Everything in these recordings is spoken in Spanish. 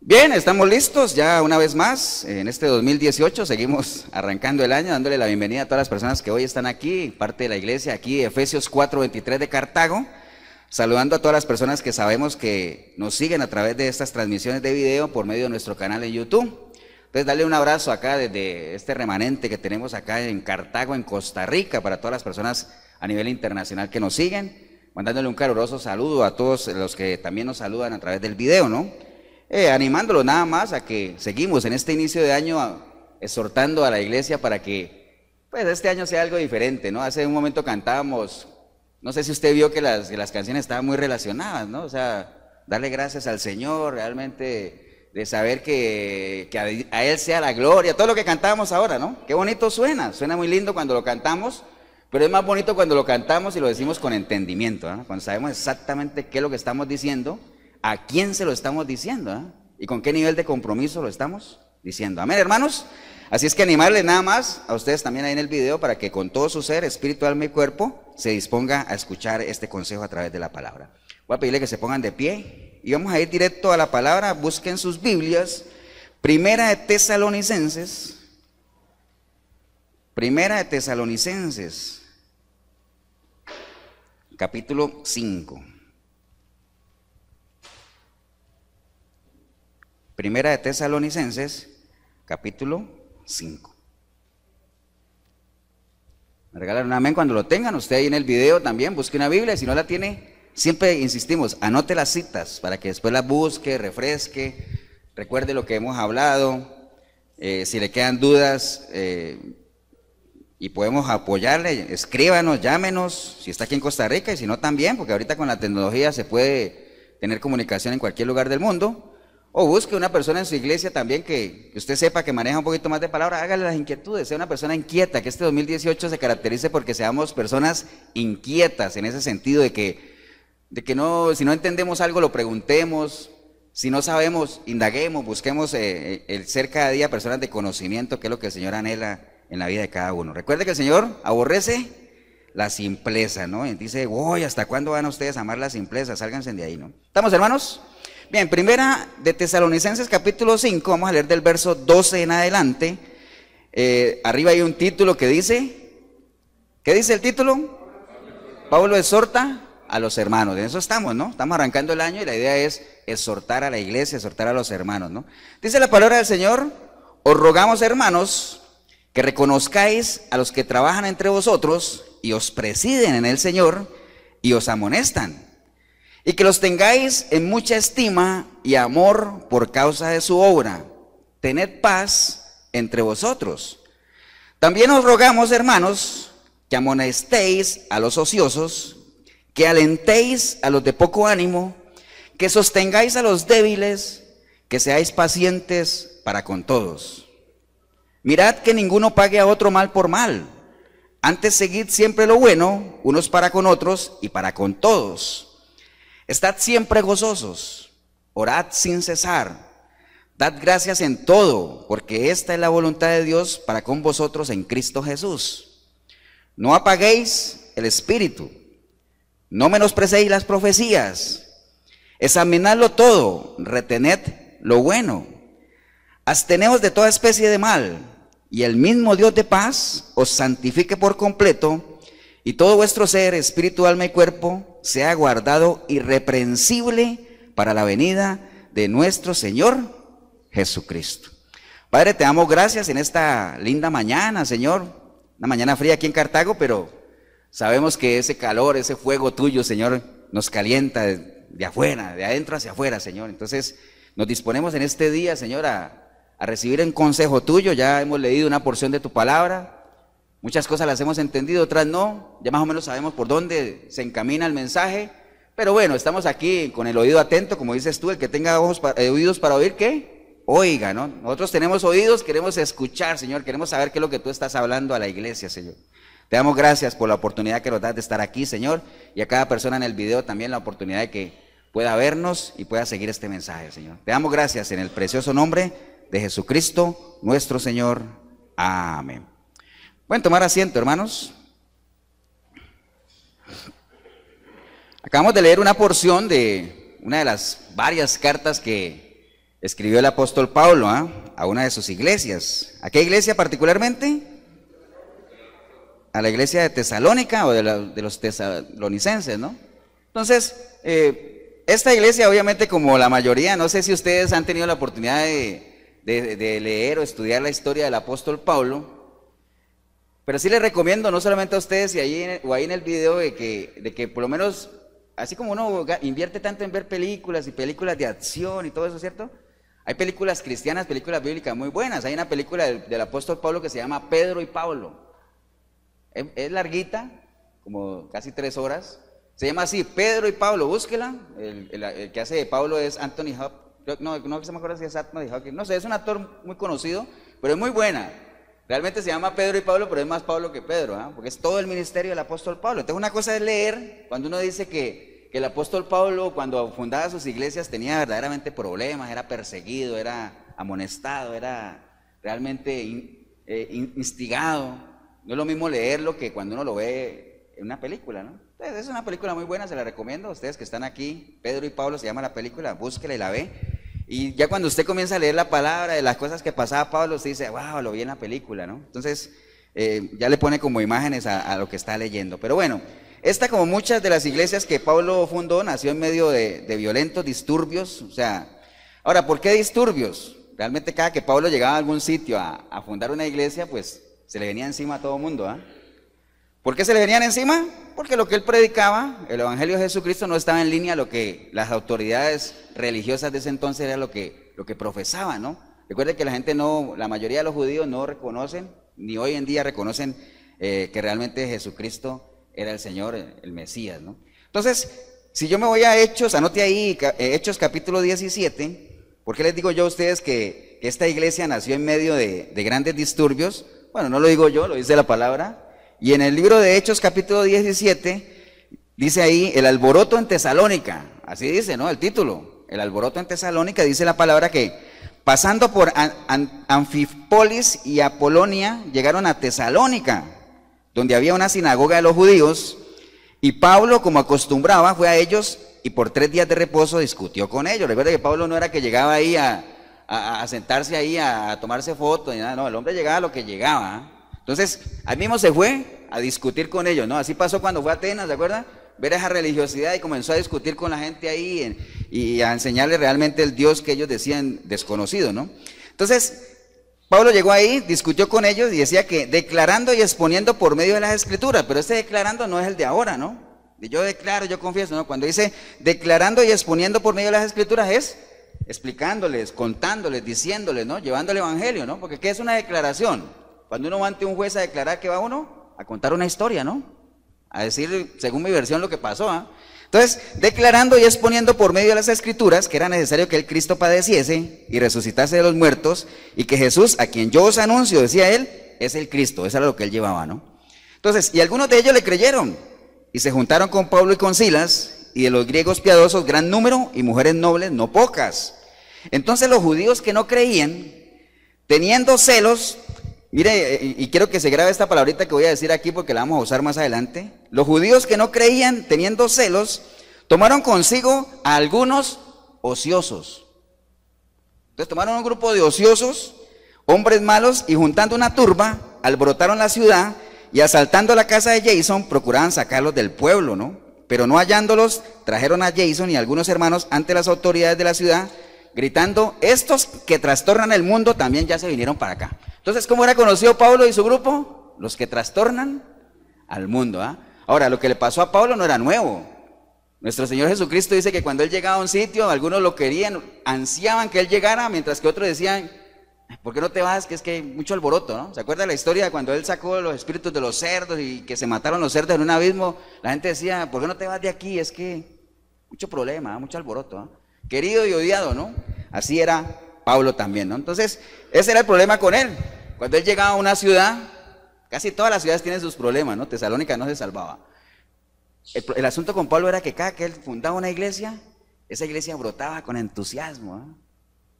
Bien, estamos listos ya una vez más en este 2018, seguimos arrancando el año, dándole la bienvenida a todas las personas que hoy están aquí, parte de la iglesia, aquí Efesios 4:23 de Cartago, saludando a todas las personas que sabemos que nos siguen a través de estas transmisiones de video por medio de nuestro canal en YouTube. Entonces, darle un abrazo acá desde este remanente que tenemos acá en Cartago, en Costa Rica, para todas las personas a nivel internacional que nos siguen, mandándole un caluroso saludo a todos los que también nos saludan a través del video, ¿no? Animándolos nada más a que seguimos en este inicio de año exhortando a la iglesia para que pues este año sea algo diferente, ¿no? Hace un momento cantábamos, no sé si usted vio que las canciones estaban muy relacionadas, ¿no? O sea, darle gracias al Señor, realmente de saber que a Él sea la gloria, todo lo que cantábamos ahora, ¿no? Qué bonito suena muy lindo cuando lo cantamos, pero es más bonito cuando lo cantamos y lo decimos con entendimiento, ¿no? Cuando sabemos exactamente qué es lo que estamos diciendo, a quién se lo estamos diciendo, ¿eh? Y con qué nivel de compromiso lo estamos diciendo. Amén, hermanos. Así es que animarles nada más a ustedes también ahí en el video para que con todo su ser, espíritu, alma y cuerpo se disponga a escuchar este consejo a través de la palabra. Voy a pedirle que se pongan de pie y vamos a ir directo a la palabra. Busquen sus Biblias. Primera de Tesalonicenses, capítulo 5. Primera de Tesalonicenses, capítulo 5. Me regalan un amén cuando lo tengan. Usted ahí en el video también busque una Biblia. Si no la tiene, siempre insistimos, anote las citas para que después las busque, refresque, recuerde lo que hemos hablado. Si le quedan dudas y podemos apoyarle, escríbanos, llámenos, si está aquí en Costa Rica, y si no también, porque ahorita con la tecnología se puede tener comunicación en cualquier lugar del mundo. O busque una persona en su iglesia también que usted sepa que maneja un poquito más de palabra, hágale las inquietudes, sea una persona inquieta, que este 2018 se caracterice porque seamos personas inquietas, en ese sentido de que no, si no entendemos algo lo preguntemos, si no sabemos, indaguemos, busquemos el ser cada día personas de conocimiento, que es lo que el Señor anhela en la vida de cada uno. Recuerde que el Señor aborrece la simpleza, ¿no? Y dice, uy, ¿hasta cuándo van ustedes a amar la simpleza? Sálganse de ahí, ¿no? ¿Estamos, hermanos? Bien, primera de Tesalonicenses capítulo 5, vamos a leer del verso 12 en adelante. Arriba hay un título que dice, ¿qué dice el título? Pablo exhorta a los hermanos, en eso estamos, ¿no? Estamos arrancando el año y la idea es exhortar a la iglesia, exhortar a los hermanos, ¿no? Dice la palabra del Señor, os rogamos, hermanos, que reconozcáis a los que trabajan entre vosotros y os presiden en el Señor y os amonestan, y que los tengáis en mucha estima y amor por causa de su obra. Tened paz entre vosotros. También os rogamos, hermanos, que amonestéis a los ociosos, que alentéis a los de poco ánimo, que sostengáis a los débiles, que seáis pacientes para con todos. Mirad que ninguno pague a otro mal por mal. Antes seguid siempre lo bueno, unos para con otros y para con todos. Estad siempre gozosos, orad sin cesar, dad gracias en todo, porque esta es la voluntad de Dios para con vosotros en Cristo Jesús. No apaguéis el espíritu, no menosprecéis las profecías, examinadlo todo, retened lo bueno, absteneos de toda especie de mal, y el mismo Dios de paz os santifique por completo, y todo vuestro ser, espíritu, alma y cuerpo, sea guardado irreprensible para la venida de nuestro Señor Jesucristo. Padre, te damos gracias en esta linda mañana, Señor. Una mañana fría aquí en Cartago, pero sabemos que ese calor, ese fuego tuyo, Señor, nos calienta de afuera, de adentro hacia afuera, Señor. Entonces, nos disponemos en este día, Señor, a recibir un consejo tuyo. Ya hemos leído una porción de tu palabra. Muchas cosas las hemos entendido, otras no. Ya más o menos sabemos por dónde se encamina el mensaje. Pero bueno, estamos aquí con el oído atento, como dices tú, el que tenga oídos para oír, ¿qué? Oiga, ¿no? Nosotros tenemos oídos, queremos escuchar, Señor, queremos saber qué es lo que tú estás hablando a la iglesia, Señor. Te damos gracias por la oportunidad que nos das de estar aquí, Señor, y a cada persona en el video también la oportunidad de que pueda vernos y pueda seguir este mensaje, Señor. Te damos gracias en el precioso nombre de Jesucristo, nuestro Señor. Amén. Pueden tomar asiento, hermanos. Acabamos de leer una porción de una de las varias cartas que escribió el apóstol Pablo a una de sus iglesias. ¿A qué iglesia particularmente? A la iglesia de Tesalónica o de los tesalonicenses, ¿no? Entonces, esta iglesia obviamente, como la mayoría, no sé si ustedes han tenido la oportunidad de leer o estudiar la historia del apóstol Pablo, pero sí les recomiendo, no solamente a ustedes y ahí en el video, de que por lo menos, así como uno invierte tanto en ver películas y películas de acción y todo eso, ¿cierto? Hay películas cristianas, películas bíblicas muy buenas. Hay una película del apóstol Pablo que se llama Pedro y Pablo. Es larguita, como casi 3 horas. Se llama así, Pedro y Pablo, búsquela. El que hace de Pablo es Anthony Hopkins. No se me acuerda si es Anthony Hopkins. No sé, es un actor muy conocido, pero es muy buena. Realmente se llama Pedro y Pablo, pero es más Pablo que Pedro, porque es todo el ministerio del apóstol Pablo. Entonces una cosa es leer, cuando uno dice que el apóstol Pablo, cuando fundaba sus iglesias, tenía verdaderamente problemas, era perseguido, era amonestado, era realmente instigado. No es lo mismo leerlo que cuando uno lo ve en una película, ¿no? Entonces es una película muy buena, se la recomiendo a ustedes que están aquí. Pedro y Pablo se llama la película, búsquela y la ve. Y ya cuando usted comienza a leer la palabra de las cosas que pasaba Pablo, usted dice, wow, lo vi en la película, ¿no? Entonces ya le pone como imágenes a lo que está leyendo. Pero bueno, esta, como muchas de las iglesias que Pablo fundó, nació en medio de violentos disturbios. O sea, ahora, ¿por qué disturbios? Realmente cada que Pablo llegaba a algún sitio a fundar una iglesia, pues se le venía encima a todo mundo, ¿Por qué se le venían encima? Porque lo que él predicaba, el evangelio de Jesucristo, no estaba en línea a lo que las autoridades religiosas de ese entonces era lo que profesaban, ¿no? Recuerde que la mayoría de los judíos no reconocen, ni hoy en día reconocen que realmente Jesucristo era el Señor, el Mesías, ¿no? Entonces, si yo me voy a Hechos, anote ahí, Hechos capítulo 17, ¿por qué les digo yo a ustedes que esta iglesia nació en medio de grandes disturbios? Bueno, no lo digo yo, lo dice la palabra. Y en el libro de Hechos capítulo 17, dice ahí, el alboroto en Tesalónica, así dice, ¿no? El título, el alboroto en Tesalónica, dice la palabra que pasando por Anfípolis y Apolonia, llegaron a Tesalónica, donde había una sinagoga de los judíos, y Pablo, como acostumbraba, fue a ellos y por 3 días de reposo discutió con ellos. Recuerda que Pablo no era que llegaba ahí a sentarse ahí a tomarse fotos, ni nada, no, el hombre llegaba a lo que llegaba, Entonces, ahí mismo se fue a discutir con ellos, ¿no? Así pasó cuando fue a Atenas, ¿de acuerdo? Ver esa religiosidad y comenzó a discutir con la gente ahí y a enseñarle realmente el Dios que ellos decían desconocido, ¿no? Entonces, Pablo llegó ahí, discutió con ellos y decía que declarando y exponiendo por medio de las Escrituras, pero este declarando no es el de ahora, ¿no? Yo declaro, yo confieso, ¿no? Cuando dice declarando y exponiendo por medio de las Escrituras es explicándoles, contándoles, diciéndoles, ¿no? Llevando el evangelio, ¿no? Porque ¿qué es una declaración? Cuando uno va ante un juez a declarar, ¿qué va uno? A contar una historia, ¿no? A decir, según mi versión, lo que pasó, Entonces, declarando y exponiendo por medio de las Escrituras que era necesario que el Cristo padeciese y resucitase de los muertos, y que Jesús, a quien yo os anuncio, decía él, es el Cristo. Eso era lo que él llevaba, ¿no? Entonces, y algunos de ellos le creyeron, y se juntaron con Pablo y con Silas, y de los griegos piadosos gran número, y mujeres nobles no pocas. Entonces los judíos que no creían, teniendo celos, mire, y quiero que se grabe esta palabrita que voy a decir aquí porque la vamos a usar más adelante. Los judíos que no creían, teniendo celos, tomaron consigo a algunos ociosos. Entonces tomaron un grupo de ociosos, hombres malos, y juntando una turba, alborotaron la ciudad y asaltando la casa de Jason, procuraban sacarlos del pueblo, ¿no? Pero no hallándolos, trajeron a Jason y a algunos hermanos ante las autoridades de la ciudad, gritando, estos que trastornan el mundo también ya se vinieron para acá. Entonces, ¿cómo era conocido Pablo y su grupo? Los que trastornan al mundo, Ahora, lo que le pasó a Pablo no era nuevo. Nuestro Señor Jesucristo dice que cuando Él llegaba a un sitio, algunos lo querían, ansiaban que Él llegara, mientras que otros decían, ¿por qué no te vas? Que es que hay mucho alboroto, ¿no? ¿Se acuerda de la historia de cuando Él sacó los espíritus de los cerdos y que se mataron los cerdos en un abismo? La gente decía, ¿por qué no te vas de aquí? Es que mucho problema, mucho alboroto, Querido y odiado, ¿no? Así era Pablo también, ¿no? Entonces, ese era el problema con él. Cuando él llegaba a una ciudad, casi todas las ciudades tienen sus problemas, ¿no? Tesalónica no se salvaba. El asunto con Pablo era que cada que él fundaba una iglesia, esa iglesia brotaba con entusiasmo,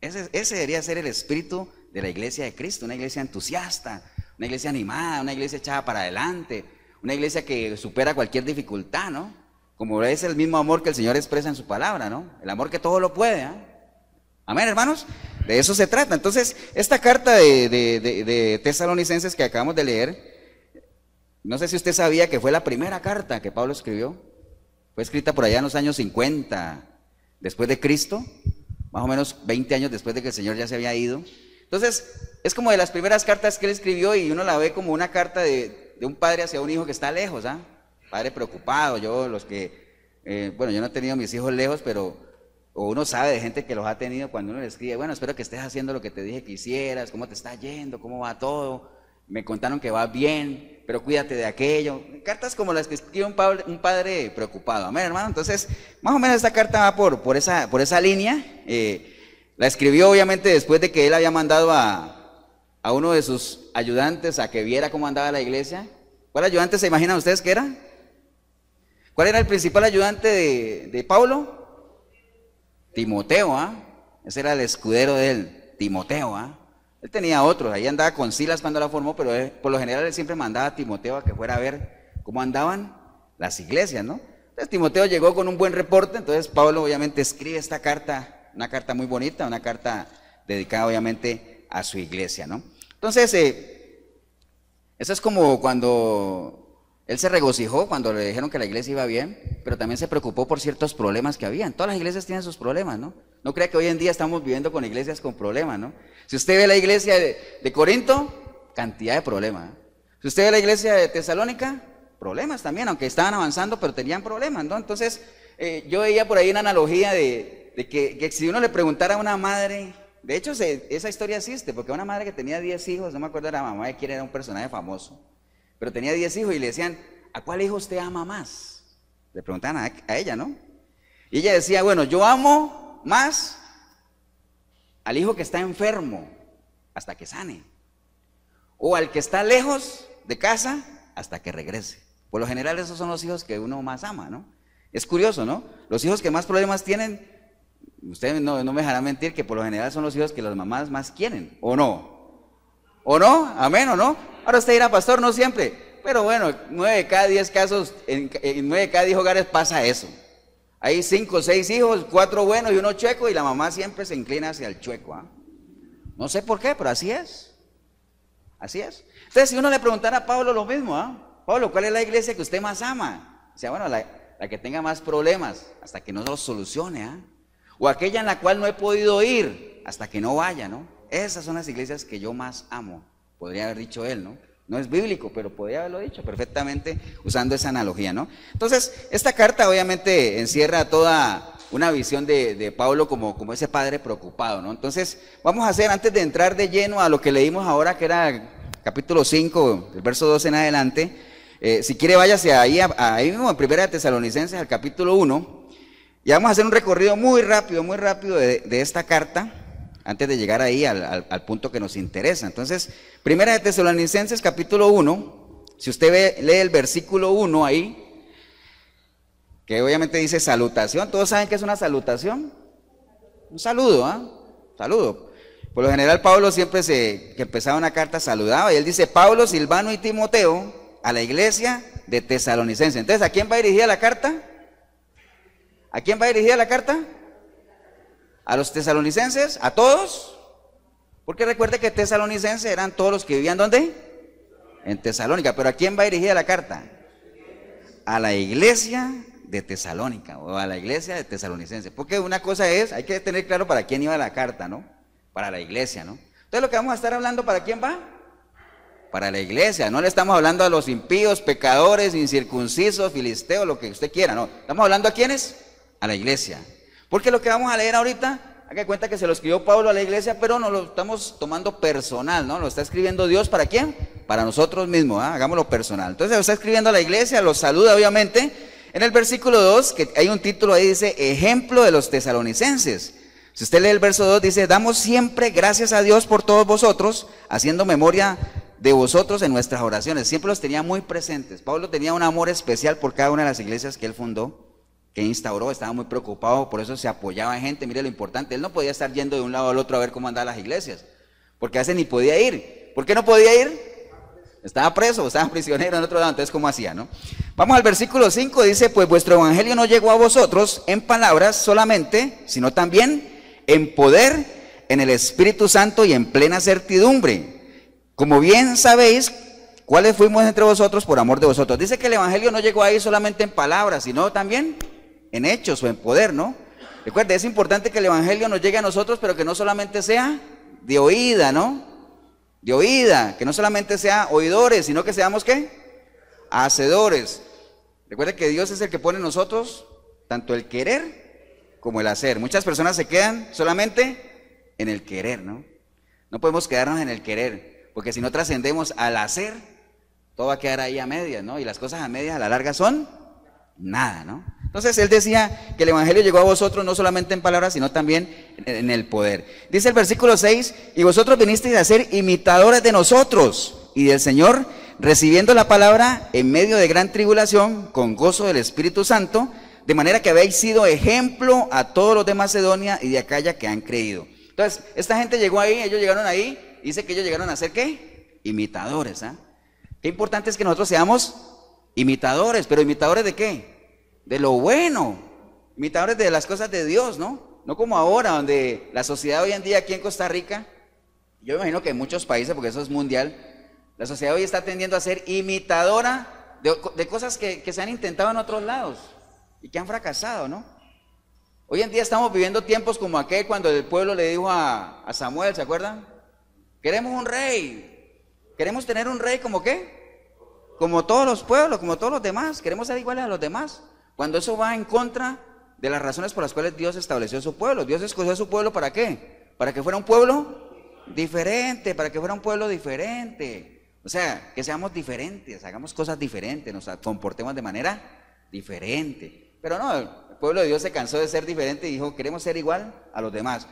Ese debería ser el espíritu de la iglesia de Cristo, una iglesia entusiasta, una iglesia animada, una iglesia echada para adelante, una iglesia que supera cualquier dificultad, ¿no? Como es el mismo amor que el Señor expresa en su palabra, ¿no? El amor que todo lo puede, Amén, hermanos. De eso se trata. Entonces, esta carta de Tesalonicenses que acabamos de leer, no sé si usted sabía que fue la primera carta que Pablo escribió. Fue escrita por allá en los años 50 después de Cristo, más o menos 20 años después de que el Señor ya se había ido. Entonces, es como de las primeras cartas que él escribió y uno la ve como una carta de un padre hacia un hijo que está lejos, ¿ah? Padre preocupado. Yo no he tenido mis hijos lejos, pero uno sabe de gente que los ha tenido cuando uno le escribe, bueno, espero que estés haciendo lo que te dije que hicieras, cómo te está yendo, cómo va todo, me contaron que va bien, pero cuídate de aquello. Cartas como las que escribe un padre preocupado, amén, hermano. Entonces, más o menos esta carta va por esa línea. La escribió obviamente después de que él había mandado a uno de sus ayudantes a que viera cómo andaba la iglesia. ¿Cuál ayudante se imaginan ustedes que era? ¿Cuál era el principal ayudante de Pablo? Timoteo, ¿ah? Ese era el escudero de él, Timoteo, ¿ah? Él tenía otros, ahí andaba con Silas cuando la formó, pero por lo general él siempre mandaba a Timoteo a que fuera a ver cómo andaban las iglesias, ¿no? Entonces Timoteo llegó con un buen reporte, entonces Pablo obviamente escribe esta carta, una carta muy bonita, una carta dedicada obviamente a su iglesia, ¿no? Entonces, eso es como cuando él se regocijó cuando le dijeron que la iglesia iba bien, pero también se preocupó por ciertos problemas que habían. Todas las iglesias tienen sus problemas, ¿no? No crea que hoy en día estamos viviendo con iglesias con problemas, ¿no? Si usted ve la iglesia de Corinto, cantidad de problemas. Si usted ve la iglesia de Tesalónica, problemas también, aunque estaban avanzando, pero tenían problemas, ¿no? Entonces, yo veía por ahí una analogía de que si uno le preguntara a una madre, de hecho esa historia existe, porque una madre que tenía 10 hijos, no me acuerdo de la mamá de quién era, un personaje famoso, pero tenía 10 hijos y le decían, ¿a cuál hijo usted ama más? Le preguntaban a ella, ¿no? Y ella decía, bueno, yo amo más al hijo que está enfermo hasta que sane, o al que está lejos de casa hasta que regrese. Por lo general esos son los hijos que uno más ama, ¿no? Es curioso, ¿no? Los hijos que más problemas tienen, ustedes no me dejarán mentir que por lo general son los hijos que las mamás más quieren, ¿o no? ¿O no? ¿Amén o no? Ahora usted dirá, pastor, no siempre, pero bueno, 9 de cada 10 casos, en 9 de cada 10 hogares pasa eso. Hay 5 o 6 hijos, 4 buenos y 1 chueco, y la mamá siempre se inclina hacia el chueco, ¿ah? No sé por qué, pero así es. Así es. Entonces, si uno le preguntara a Pablo lo mismo, ¿ah? Pablo, ¿cuál es la iglesia que usted más ama? O sea, bueno, la que tenga más problemas, hasta que no los solucione, ¿ah? O aquella en la cual no he podido ir, hasta que no vaya, ¿no? Esas son las iglesias que yo más amo, podría haber dicho él, ¿no? No es bíblico, pero podría haberlo dicho perfectamente usando esa analogía, ¿no? Entonces, esta carta obviamente encierra toda una visión de Pablo como ese padre preocupado, ¿no? Entonces, vamos a hacer, antes de entrar de lleno a lo que leímos ahora, que era capítulo 5, el verso 2 en adelante, si quiere váyase ahí mismo en Primera de Tesalonicenses, al capítulo 1, y vamos a hacer un recorrido muy rápido de esta carta, antes de llegar ahí al punto que nos interesa. Entonces, Primera de Tesalonicenses, capítulo 1, si usted lee el versículo 1 ahí, que obviamente dice salutación. ¿Todos saben qué es una salutación? Un saludo, ¿ah? Saludo. Por lo general, Pablo siempre que empezaba una carta saludaba, y él dice, Pablo, Silvano y Timoteo, a la iglesia de Tesalonicenses. Entonces, ¿a quién va dirigida la carta? ¿A quién va dirigida la carta? ¿A los tesalonicenses? ¿A todos? Porque recuerde que tesalonicenses eran todos los que vivían ¿dónde? En Tesalónica. ¿Pero a quién va dirigida la carta? A la iglesia de Tesalónica, o a la iglesia de tesalonicenses. Porque una cosa es, hay que tener claro para quién iba la carta, ¿no? Para la iglesia, ¿no? Entonces lo que vamos a estar hablando, ¿para quién va? Para la iglesia. No le estamos hablando a los impíos, pecadores, incircuncisos, filisteos, lo que usted quiera, no. Estamos hablando a quiénes? A la iglesia. Porque lo que vamos a leer ahorita, haga cuenta que se lo escribió Pablo a la iglesia, pero no lo estamos tomando personal, ¿no? Lo está escribiendo Dios, ¿para quién? Para nosotros mismos, ¿eh? Hagámoslo personal. Entonces lo está escribiendo a la iglesia, los saluda obviamente. En el versículo 2, que hay un título ahí, dice, ejemplo de los tesalonicenses. Si usted lee el verso 2, dice, damos siempre gracias a Dios por todos vosotros, haciendo memoria de vosotros en nuestras oraciones. Siempre los tenía muy presentes. Pablo tenía un amor especial por cada una de las iglesias que él fundó, que instauró, estaba muy preocupado, por eso se apoyaba en gente. Mire lo importante, él no podía estar yendo de un lado al otro a ver cómo andaban las iglesias, porque a veces ni podía ir. ¿Por qué no podía ir? Estaba preso, estaba prisionero en otro lado, entonces ¿cómo hacía, no? Vamos al versículo 5, dice, pues vuestro evangelio no llegó a vosotros en palabras solamente, sino también en poder, en el Espíritu Santo y en plena certidumbre. Como bien sabéis, ¿cuáles fuimos entre vosotros por amor de vosotros? Dice que el evangelio no llegó ahí solamente en palabras, sino también en hechos o en poder, ¿no? Recuerde, es importante que el evangelio nos llegue a nosotros, pero que no solamente sea de oída, ¿no? De oída, que no solamente sea oidores, sino que seamos, ¿qué? Hacedores. Recuerde que Dios es el que pone en nosotros tanto el querer como el hacer. Muchas personas se quedan solamente en el querer, ¿no? No podemos quedarnos en el querer, porque si no trascendemos al hacer, todo va a quedar ahí a medias, ¿no? Y las cosas a medias a la larga son nada, ¿no? Entonces él decía que el evangelio llegó a vosotros no solamente en palabras, sino también en el poder. Dice el versículo 6, y vosotros vinisteis a ser imitadores de nosotros y del Señor, recibiendo la palabra en medio de gran tribulación, con gozo del Espíritu Santo, de manera que habéis sido ejemplo a todos los de Macedonia y de Acaya que han creído. Entonces, esta gente llegó ahí, ellos llegaron ahí, dice que ellos llegaron a ser, ¿qué? Imitadores, ¿ah? Qué importante es que nosotros seamos imitadores, pero ¿imitadores de qué? De lo bueno, imitadores de las cosas de Dios, ¿no? No como ahora, donde la sociedad hoy en día aquí en Costa Rica, yo me imagino que en muchos países, porque eso es mundial, la sociedad hoy está tendiendo a ser imitadora de cosas que se han intentado en otros lados y que han fracasado, ¿no? Hoy en día estamos viviendo tiempos como aquel cuando el pueblo le dijo a Samuel, ¿se acuerdan? Queremos un rey, queremos tener un rey como ¿qué? Como todos los pueblos, como todos los demás, queremos ser iguales a los demás. Cuando eso va en contra de las razones por las cuales Dios estableció su pueblo. Dios escogió a su pueblo ¿para qué? Para que fuera un pueblo diferente, para que fuera un pueblo diferente. O sea, que seamos diferentes, hagamos cosas diferentes, nos comportemos de manera diferente. Pero no, el pueblo de Dios se cansó de ser diferente y dijo, queremos ser igual a los demás.